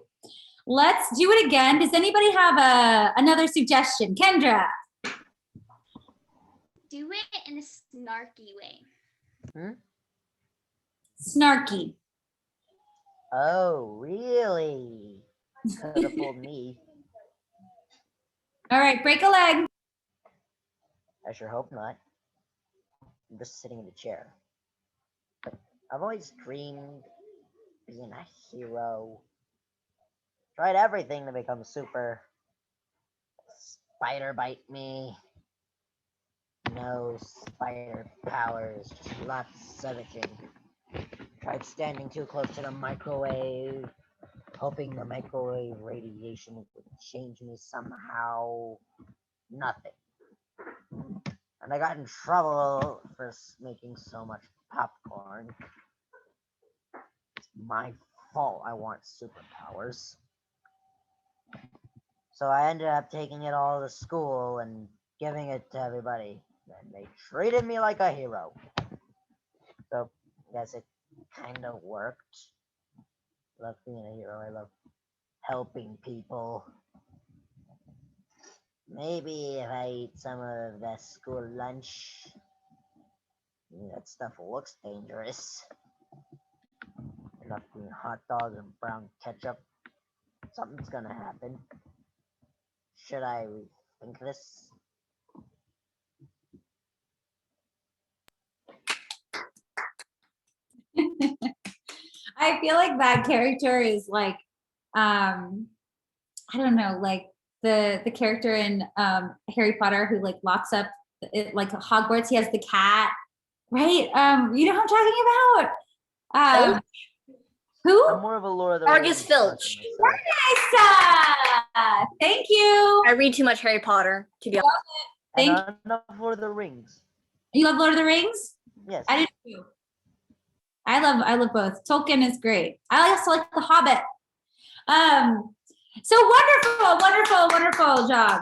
Speaker 2: let's do it again. Does anybody have another suggestion? Kendra.
Speaker 3: Do it in a snarky way.
Speaker 2: Snarky.
Speaker 7: Oh, really? Could have fooled me.
Speaker 2: All right, break a leg.
Speaker 7: I sure hope not. I'm just sitting in the chair. But I've always dreamed being a hero. Tried everything to become super. Spider bite me. No spider powers, just lots of itching. Tried standing too close to the microwave, hoping the microwave radiation would change me somehow. Nothing. And I got in trouble for making so much popcorn. It's my fault I want superpowers. So I ended up taking it all to school and giving it to everybody. And they treated me like a hero. So I guess it kind of worked. Love being a hero. I love helping people. Maybe if I eat some of the school lunch, that stuff looks dangerous. Enough being hot dogs and brown ketchup. Something's gonna happen. Should I rethink this?
Speaker 2: I feel like that character is I don't know, like the character in Harry Potter who locks up Hogwarts. He has the cat, right? You know who I'm talking about? Who?
Speaker 7: I'm more of a Lord of the
Speaker 9: Argus
Speaker 7: Rings
Speaker 9: Filch.
Speaker 2: Nice. Thank you.
Speaker 9: I read too much Harry Potter to be honest.
Speaker 7: And
Speaker 2: Thank
Speaker 7: enough Lord of the Rings.
Speaker 2: you. Love Lord of the Rings?
Speaker 7: Yes.
Speaker 2: I do too. I love both. Tolkien is great. I also like The Hobbit. So wonderful job.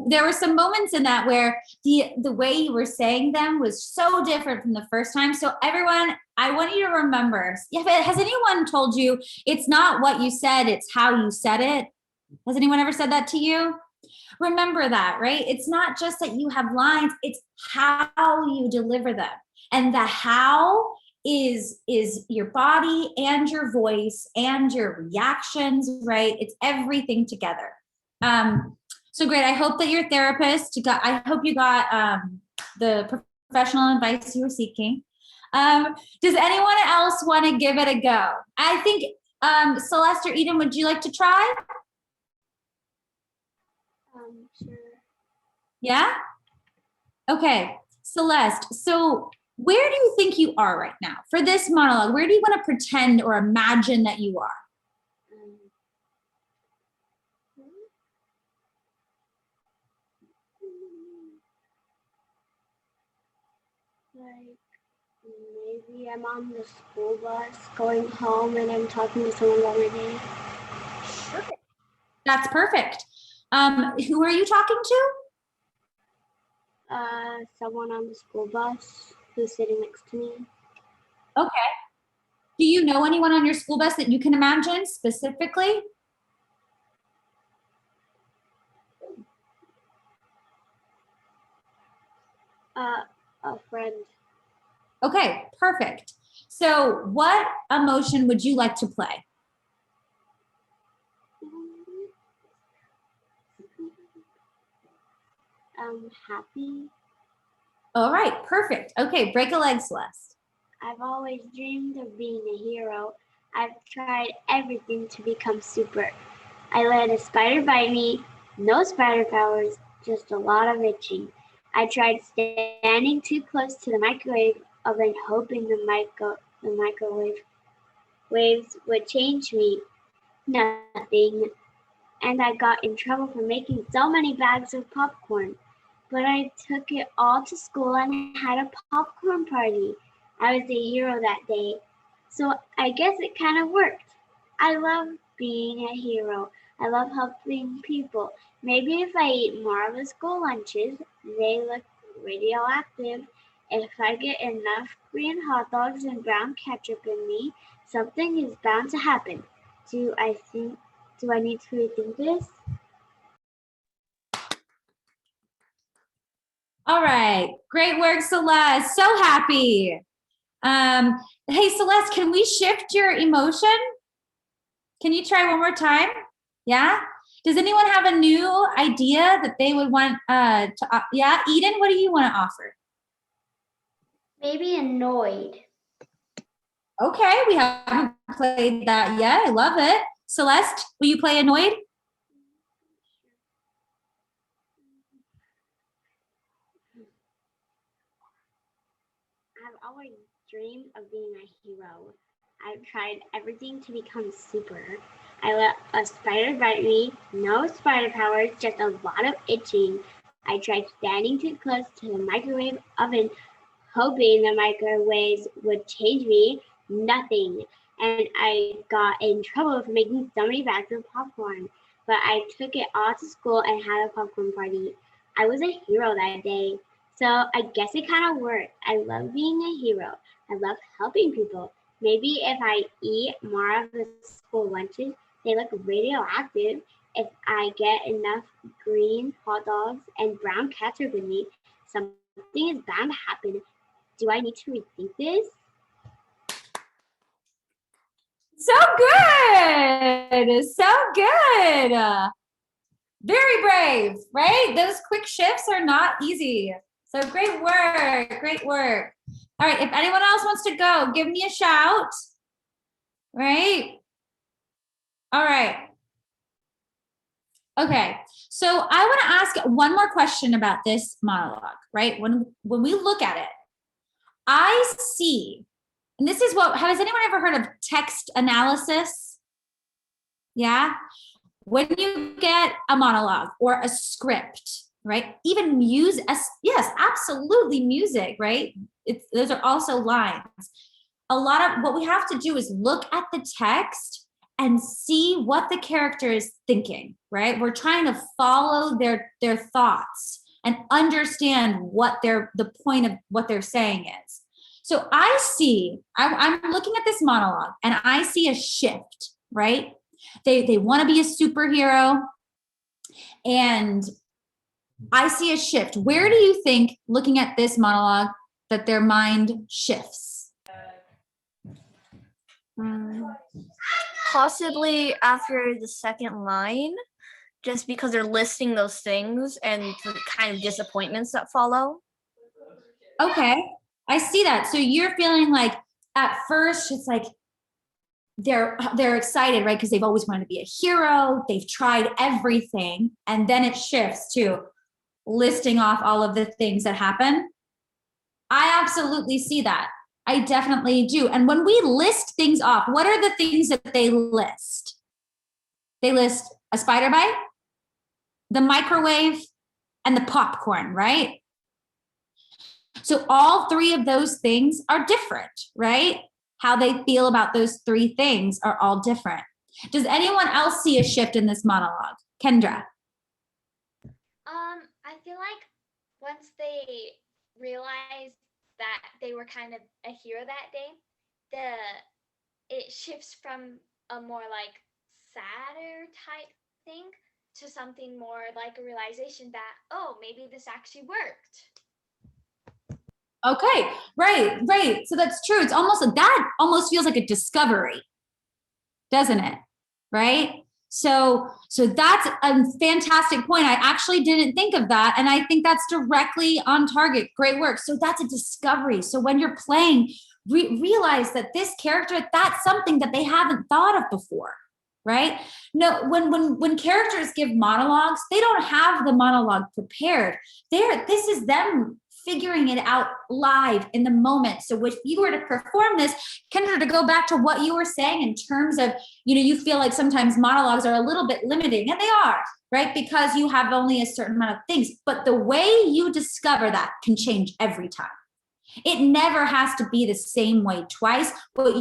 Speaker 2: There were some moments in that where the way you were saying them was so different from the first time. So everyone, I want you to remember. Has anyone told you it's not what you said, it's how you said it? Has anyone ever said that to you? Remember that, right? It's not just that you have lines, it's how you deliver them. And the how is your body and your voice and your reactions, right? It's everything together. So great. I hope that your therapist I hope you got the professional advice you were seeking. Does anyone else want to give it a go? I think Celeste or Eden, would you like to try?
Speaker 6: Sure.
Speaker 2: Yeah? Okay, Celeste, so where do you think you are right now for this monologue? Where do you want to pretend or imagine that you are?
Speaker 6: Like maybe I'm on the school bus going home and I'm talking to someone about my day.
Speaker 2: That's perfect. Who are you talking to?
Speaker 6: Someone on the school bus who's sitting next to me.
Speaker 2: Okay. Do you know anyone on your school bus that you can imagine specifically?
Speaker 6: A friend.
Speaker 2: Okay, perfect. So what emotion would you like to play?
Speaker 6: Happy.
Speaker 2: All right, perfect. Okay, break a leg, Celeste.
Speaker 6: I've always dreamed of being a hero. I've tried everything to become super. I let a spider bite me. No spider powers, just a lot of itching. I tried standing too close to the microwave oven, hoping the microwave waves would change me. Nothing. And I got in trouble for making so many bags of popcorn. But I took it all to school and had a popcorn party. I was a hero that day. So I guess it kind of worked. I love being a hero. I love helping people. Maybe if I eat more of the school lunches, they look radioactive. If I get enough green hot dogs and brown ketchup in me, something is bound to happen. Do I need to rethink this?
Speaker 2: All right, great work, Celeste. So happy. Hey, Celeste, can we shift your emotion? Can you try one more time? Yeah? Does anyone have a new idea that they would want yeah, Eden, what do you want to offer?
Speaker 4: Maybe annoyed.
Speaker 2: Okay, we haven't played that yet. I love it. Celeste, will you play annoyed?
Speaker 6: I've always dreamed of being a hero. I've tried everything to become super. I let a spider bite me. No spider powers, just a lot of itching. I tried standing too close to the microwave oven, hoping the microwaves would change me. Nothing. And I got in trouble for making so many bags of popcorn. But I took it all to school and had a popcorn party. I was a hero that day. So I guess it kind of worked. I love being a hero. I love helping people. Maybe if I eat more of the school lunches, they look radioactive. If I get enough green hot dogs and brown ketchup in me, something is bound to happen. Do I need to rethink this?
Speaker 2: So good. So good. Very brave, right? Those quick shifts are not easy. So great work. Great work. All right. If anyone else wants to go, give me a shout. Right? All right. Okay. So I want to ask one more question about this monologue, right? When we look at it, I see, and this is what, has anyone ever heard of text analysis? Yeah. When you get a monologue or a script, right? Even music, yes, absolutely music, right? Those are also lines. A lot of what we have to do is look at the text and see what the character is thinking, right? We're trying to follow their thoughts and understand what the point of what they're saying is. So I'm looking at this monologue and I see a shift, right? They want to be a superhero. And I see a shift. Where do you think, looking at this monologue, that their mind shifts?
Speaker 9: Possibly after the second line, just because they're listing those things and the kind of disappointments that follow.
Speaker 2: Okay, I see that. So you're feeling like at first it's like they're excited, right? Because they've always wanted to be a hero. They've tried everything. And then it shifts to listing off all of the things that happen. I absolutely see that. I definitely do. And when we list things off, what are the things that they list? They list a spider bite, the microwave, and the popcorn, right? So all three of those things are different, right? How they feel about those three things are all different. Does anyone else see a shift in this monologue? Kendra?
Speaker 3: I feel like once they realized that they were kind of a hero that day, it shifts from a more like sadder type thing to something more like a realization that, oh, maybe this actually worked.
Speaker 2: Okay, right. So that's true. It's almost like that almost feels like a discovery, doesn't it? Right? So that's a fantastic point. I actually didn't think of that. And I think that's directly on target. Great work. So that's a discovery. So when you're playing, realize that this character, that's something that they haven't thought of before, right? No, when characters give monologues, they don't have the monologue prepared. This is them figuring it out live in the moment. So if you were to perform this, Kendra, to go back to what you were saying in terms of, you feel like sometimes monologues are a little bit limiting, and they are, right? Because you have only a certain amount of things, but the way you discover that can change every time. It never has to be the same way twice. What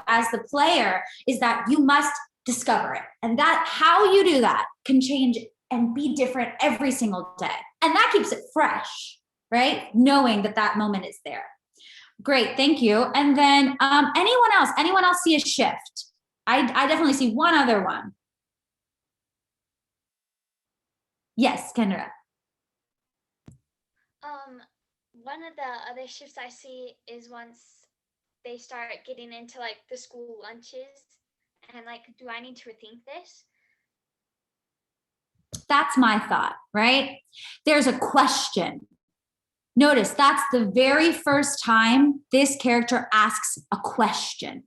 Speaker 2: as the player is that you must discover it. And that how you do that can change and be different every single day. And that keeps it fresh, right? Knowing that moment is there. Great, thank you. And then anyone else see a shift? I definitely see one other one. Yes, Kendra.
Speaker 3: One of the other shifts I see is once they start getting into like the school lunches and like, do I need to rethink this?
Speaker 2: That's my thought, right? There's a question. Notice that's the very first time this character asks a question,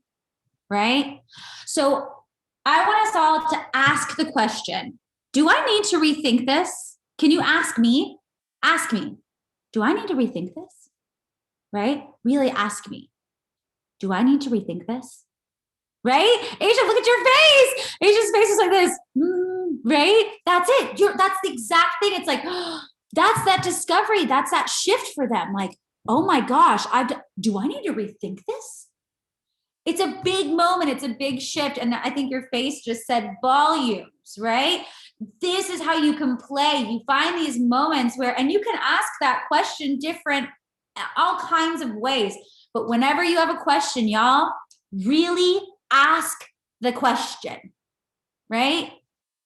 Speaker 2: right? So I want us all to ask the question, do I need to rethink this? Can you ask me? Ask me, do I need to rethink this? Right? Really ask me, do I need to rethink this? Right? Asia, look at your face. Asia's face is like this, right? That's it. That's the exact thing. It's like, that's that discovery. That's that shift for them. Like, oh my gosh, do I need to rethink this? It's a big moment. It's a big shift. And I think your face just said volumes, right? This is how you can play. You find these moments where, and you can ask that question different, all kinds of ways. But whenever you have a question, y'all, really ask the question, right?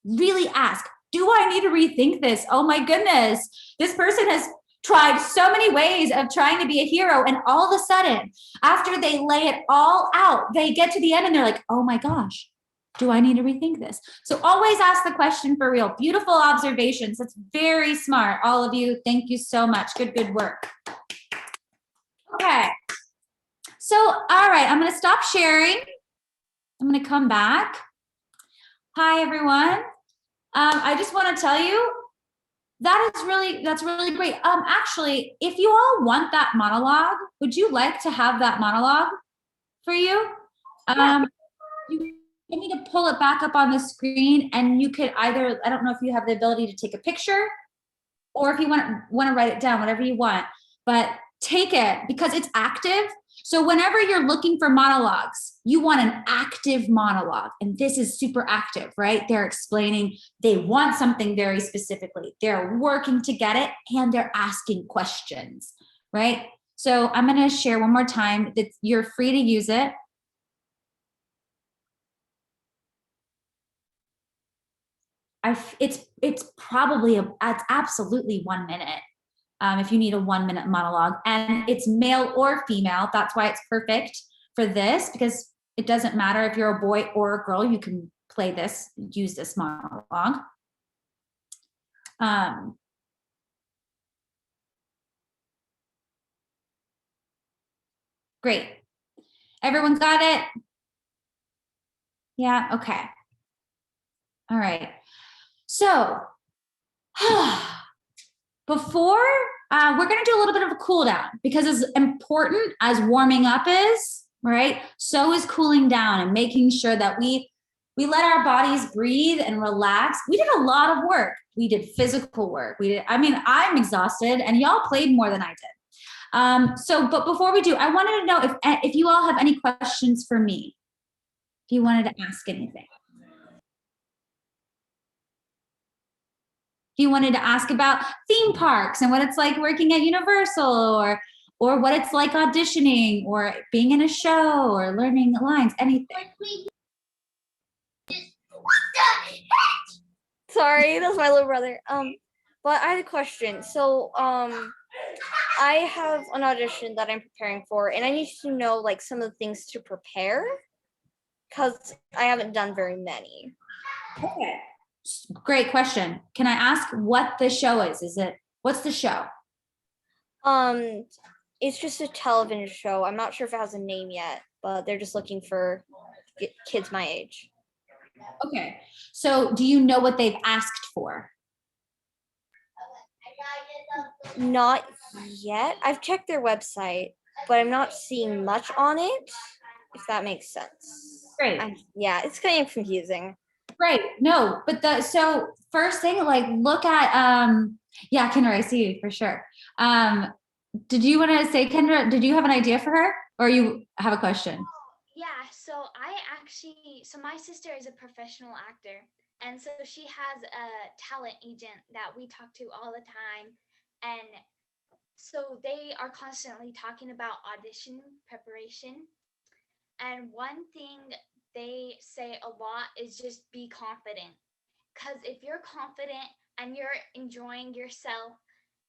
Speaker 2: Really ask, do I need to rethink this? Oh my goodness, this person has tried so many ways of trying to be a hero, and all of a sudden, after they lay it all out, they get to the end and they're like, oh my gosh, do I need to rethink this? So always ask the question for real. Beautiful observations. That's very smart, all of you. Thank you so much. Good work. Okay. So, all right, I'm going to stop sharing. I'm going to come back. Hi, everyone. I just want to tell you that's really great. Actually, if you all want that monologue, would you like to have that monologue for you? You need me to pull it back up on the screen, and you could either, I don't know if you have the ability to take a picture, or if you want to write it down, whatever you want, but take it because it's active. So whenever you're looking for monologues, you want an active monologue. And this is super active, right? They're explaining, they want something very specifically. They're working to get it, and they're asking questions, right? So I'm going to share one more time that you're free to use it. it's probably it's absolutely 1 minute. If you need a 1 minute monologue, and it's male or female. That's why it's perfect for this, because it doesn't matter if you're a boy or a girl, you can play this, use this monologue. Great. Everyone got it? Yeah, okay. All right. So before, we're gonna do a little bit of a cool down, because as important as warming up is, right, so is cooling down and making sure that we let our bodies breathe and relax. We did a lot of work. We did physical work. I'm exhausted, and y'all played more than I did. But before we do, I wanted to know if you all have any questions for me, if you wanted to ask anything. If you wanted to ask about theme parks and what it's like working at Universal, or what it's like auditioning, or being in a show, or learning lines, anything.
Speaker 9: Sorry, that's my little brother. But I had a question. So, I have an audition that I'm preparing for, and I need to know like some of the things to prepare, because I haven't done very many.
Speaker 2: Okay, great question. Can I ask what the show is? What's the show?
Speaker 9: It's just a television show. I'm not sure if it has a name yet, but they're just looking for kids my age.
Speaker 2: Okay, so do you know what they've asked for?
Speaker 9: Not yet. I've checked their website, but I'm not seeing much on it, if that makes sense.
Speaker 2: Great.
Speaker 9: Yeah, it's kind of confusing.
Speaker 2: Right. No, but so first thing, like look at, yeah, Kendra, I see you for sure. Did you want to say, Kendra, did you have an idea for her, or you have a question?
Speaker 3: Yeah, so my sister is a professional actor, and so she has a talent agent that we talk to all the time, and so they are constantly talking about audition preparation. And one thing they say a lot is just be confident, because if you're confident and you're enjoying yourself,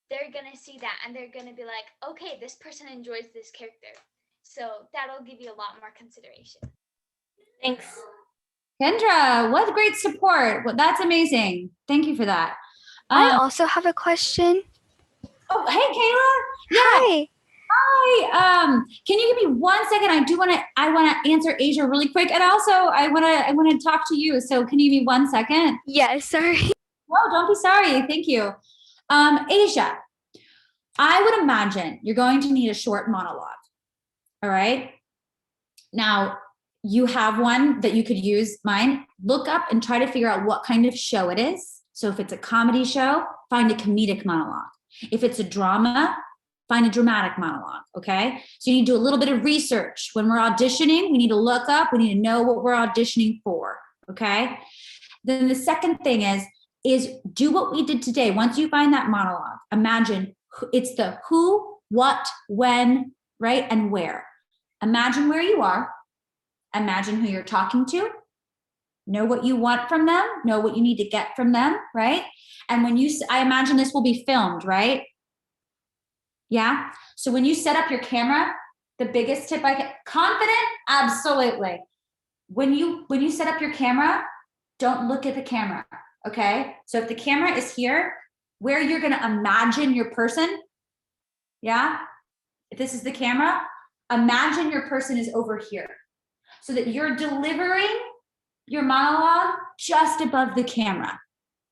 Speaker 3: they're gonna see that and they're gonna be like, okay, this person enjoys this character. So that'll give you a lot more consideration.
Speaker 9: Thanks.
Speaker 2: Kendra, what great support. Well, that's amazing. Thank you for that.
Speaker 10: I also have a question.
Speaker 2: Oh, hey, Kayla. Yeah.
Speaker 10: Hi.
Speaker 2: Hi. Can you give me 1 second? I want to answer Asia really quick. And also I want to talk to you. So can you give me 1 second?
Speaker 10: Yes, sorry.
Speaker 2: No, don't be sorry. Thank you. Asia, I would imagine you're going to need a short monologue. All right. Now, you have one that you could use, mine. Look up and try to figure out what kind of show it is. So if it's a comedy show, find a comedic monologue. If it's a drama, find a dramatic monologue, okay? So you need to do a little bit of research. When we're auditioning, we need to look up, we need to know what we're auditioning for, okay? Then the second thing is do what we did today. Once you find that monologue, imagine it's the who, what, when, right, and where. Imagine where you are. Imagine who you're talking to. Know what you want from them. Know what you need to get from them, right? And when I imagine this will be filmed, right? Yeah. So when you set up your camera, the biggest tip confident, absolutely. When you set up your camera, don't look at the camera, okay? So if the camera is here, where you're gonna imagine your person, yeah? If this is the camera, imagine your person is over here so that you're delivering your monologue just above the camera,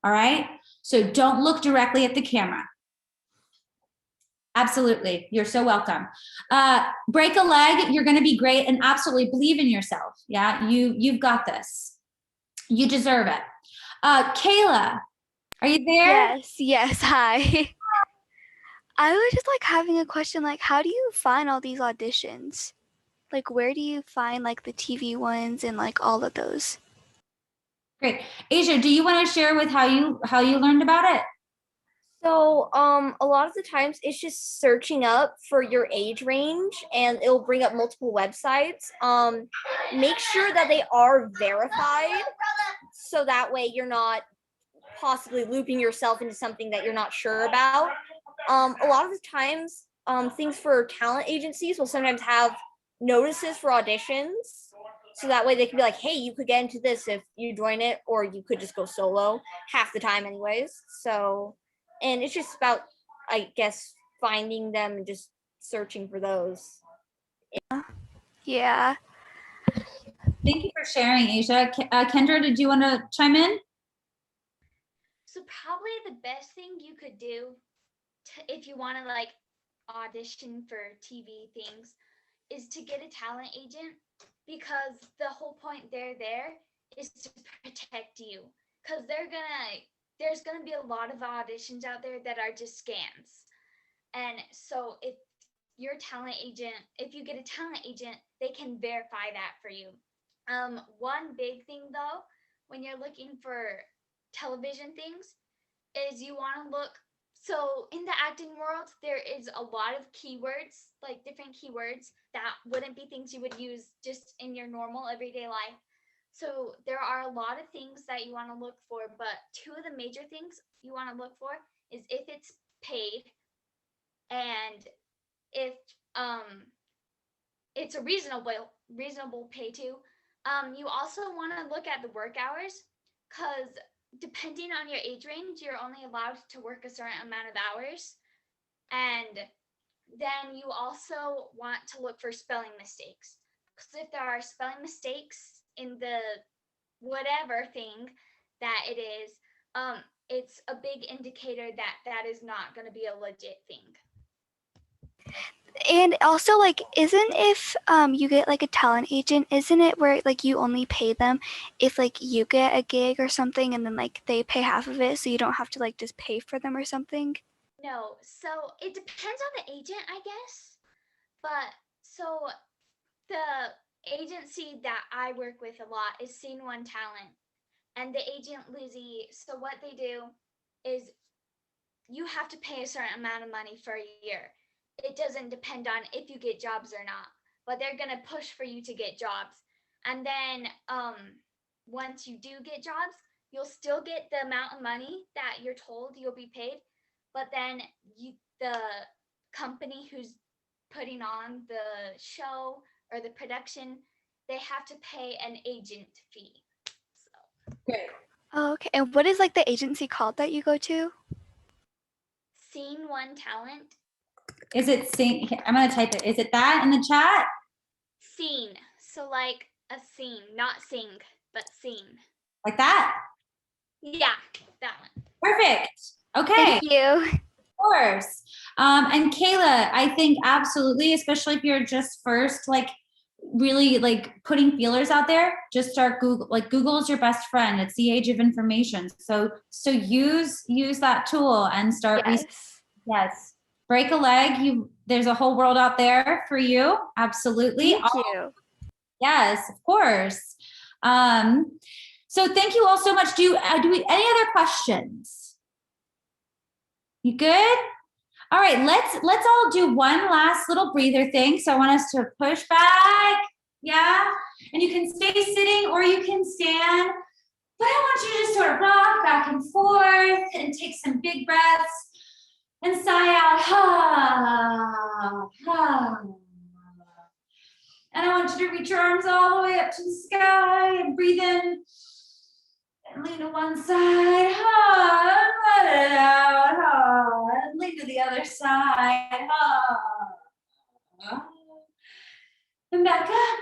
Speaker 2: all right? So don't look directly at the camera. Absolutely, you're so welcome. Break a leg, you're gonna be great, and absolutely believe in yourself, yeah? You've got this. You deserve it. Kayla, are you there?
Speaker 10: Yes, hi. I was just like having a question, like how do you find all these auditions? Like where do you find like the TV ones and like all of those?
Speaker 2: Great. Asia, do you want to share with how you learned about it?
Speaker 9: So, a lot of the times it's just searching up for your age range and it'll bring up multiple websites. Make sure that they are verified so that way you're not possibly looping yourself into something that you're not sure about. A lot of the times, things for talent agencies will sometimes have notices for auditions. So that way they can be like, hey, you could get into this if you join it, or you could just go solo half the time anyways. So, and it's just about, I guess, finding them and just searching for those.
Speaker 10: Yeah.
Speaker 2: Thank you for sharing, Asia. Kendra, did you want to chime in?
Speaker 3: So probably the best thing you could do if you want to like audition for TV things is to get a talent agent, because the whole point they're there is to protect you, because there's gonna be a lot of auditions out there that are just scams. And so if you get a talent agent, they can verify that for you. One big thing though, when you're looking for television things, is you want to look. So in the acting world, there is a lot of keywords, like different keywords that wouldn't be things you would use just in your normal everyday life. So there are a lot of things that you want to look for, but two of the major things you want to look for is if it's paid, and if it's a reasonable pay too. You also want to look at the work hours, because depending on your age range, you're only allowed to work a certain amount of hours. And then you also want to look for spelling mistakes, because if there are spelling mistakes in the whatever thing that it is, it's a big indicator that that is not going to be a legit thing.
Speaker 10: And also, like, isn't if you get like a talent agent, isn't it where like you only pay them if like you get a gig or something, and then like they pay half of it, so you don't have to like just pay for them or something?
Speaker 3: No, so it depends on the agent, I guess. But so the agency that I work with a lot is Scene One Talent, and the agent Lizzie. So what they do is you have to pay a certain amount of money for a year. It doesn't depend on if you get jobs or not, but they're gonna push for you to get jobs. And then once you do get jobs, you'll still get the amount of money that you're told you'll be paid, but then the company who's putting on the show or the production, they have to pay an agent fee. So
Speaker 2: Great.
Speaker 10: Oh, okay. And what is like the agency called that you go to?
Speaker 3: Scene One Talent.
Speaker 2: Is it sing? I'm gonna type it. Is it that in the chat?
Speaker 3: Scene. So like a scene, not sing, but scene.
Speaker 2: Like that?
Speaker 3: Yeah, that one.
Speaker 2: Perfect. Okay.
Speaker 10: Thank you.
Speaker 2: Of course. And Kayla, I think absolutely, especially if you're just first, like really like putting feelers out there, just start Google. Like Google is your best friend. It's the age of information. So use that tool and start.
Speaker 10: Yes.
Speaker 2: Yes. Break a leg. There's a whole world out there for you. Absolutely.
Speaker 10: Thank you.
Speaker 2: Yes, of course. So thank you all so much. Do we any other questions? You good? All right, let's all do one last little breather thing. So I want us to push back. Yeah. And you can stay sitting or you can stand. But I want you to just sort of rock back and forth and take some big breaths and sigh out. Ha, ha. And I want you to reach your arms all the way up to the sky and breathe in and lean to one side. Ha, and let it out. Ha, and lean to the other side. Ha. And back up.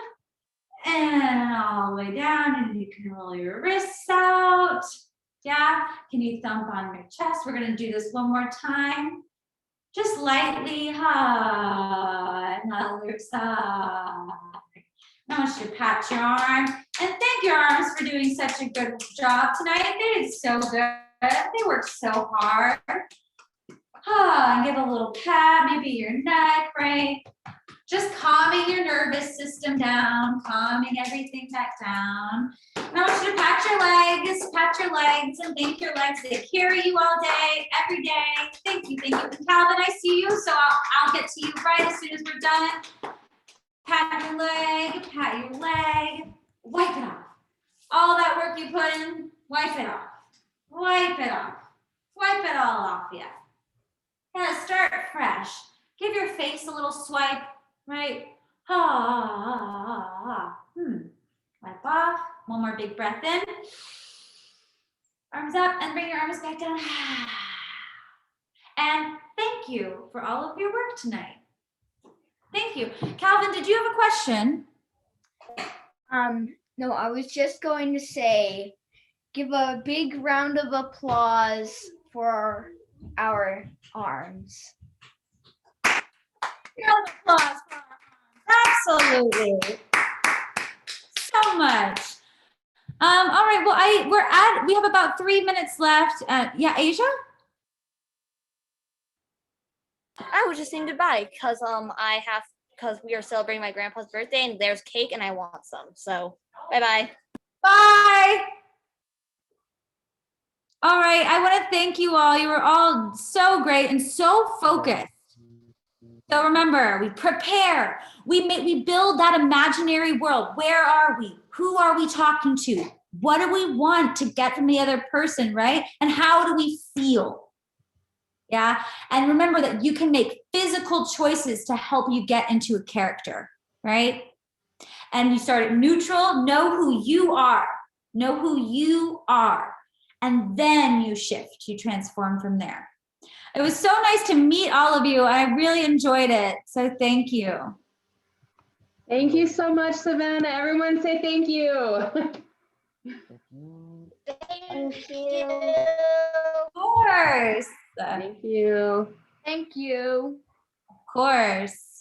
Speaker 2: And all the way down. And you can roll your wrists out. Yeah. Can you thump on your chest? We're going to do this one more time. Just lightly. Ha. And other side. I want you to pat your arm and thank your arms for doing such a good job tonight. They did so good. They worked so hard. And give a little pat, maybe your neck, right? Just calming your nervous system down, calming everything back down. And I want you to pat your legs, and thank your legs. They carry you all day, every day. Thank you. And Calvin, I see you, so I'll get to you right as soon as we're done. Pat your leg, wipe it off. All that work you put in, wipe it off. Wipe it off. Wipe it all off, yeah. Yeah, start fresh. Give your face a little swipe, right? Wipe off. One more big breath in. Arms up and bring your arms back down. And thank you for all of your work tonight. Thank you. Calvin, did you have a question?
Speaker 5: No, I was just going to say, give a big round of applause for our arms.
Speaker 2: Round of applause for our arms. Absolutely. So much. All right. Well, we have about 3 minutes left. Yeah, Asia.
Speaker 9: I was just saying goodbye because because we are celebrating my grandpa's birthday and there's cake and I want some. So bye.
Speaker 2: Bye. All right. I want to thank you all. You were all so great and so focused. So remember, we prepare. We build that imaginary world. Where are we? Who are we talking to? What do we want to get from the other person, right? And how do we feel? Yeah. And remember that you can make physical choices to help you get into a character, right? And you start at neutral, know who you are. Know who you are. And then you shift, you transform from there. It was so nice to meet all of you. I really enjoyed it. So thank you.
Speaker 1: Thank you so much, Savannah. Everyone say thank you.
Speaker 4: Thank you.
Speaker 2: Of course.
Speaker 1: Thank you.
Speaker 5: Thank you.
Speaker 2: Of course.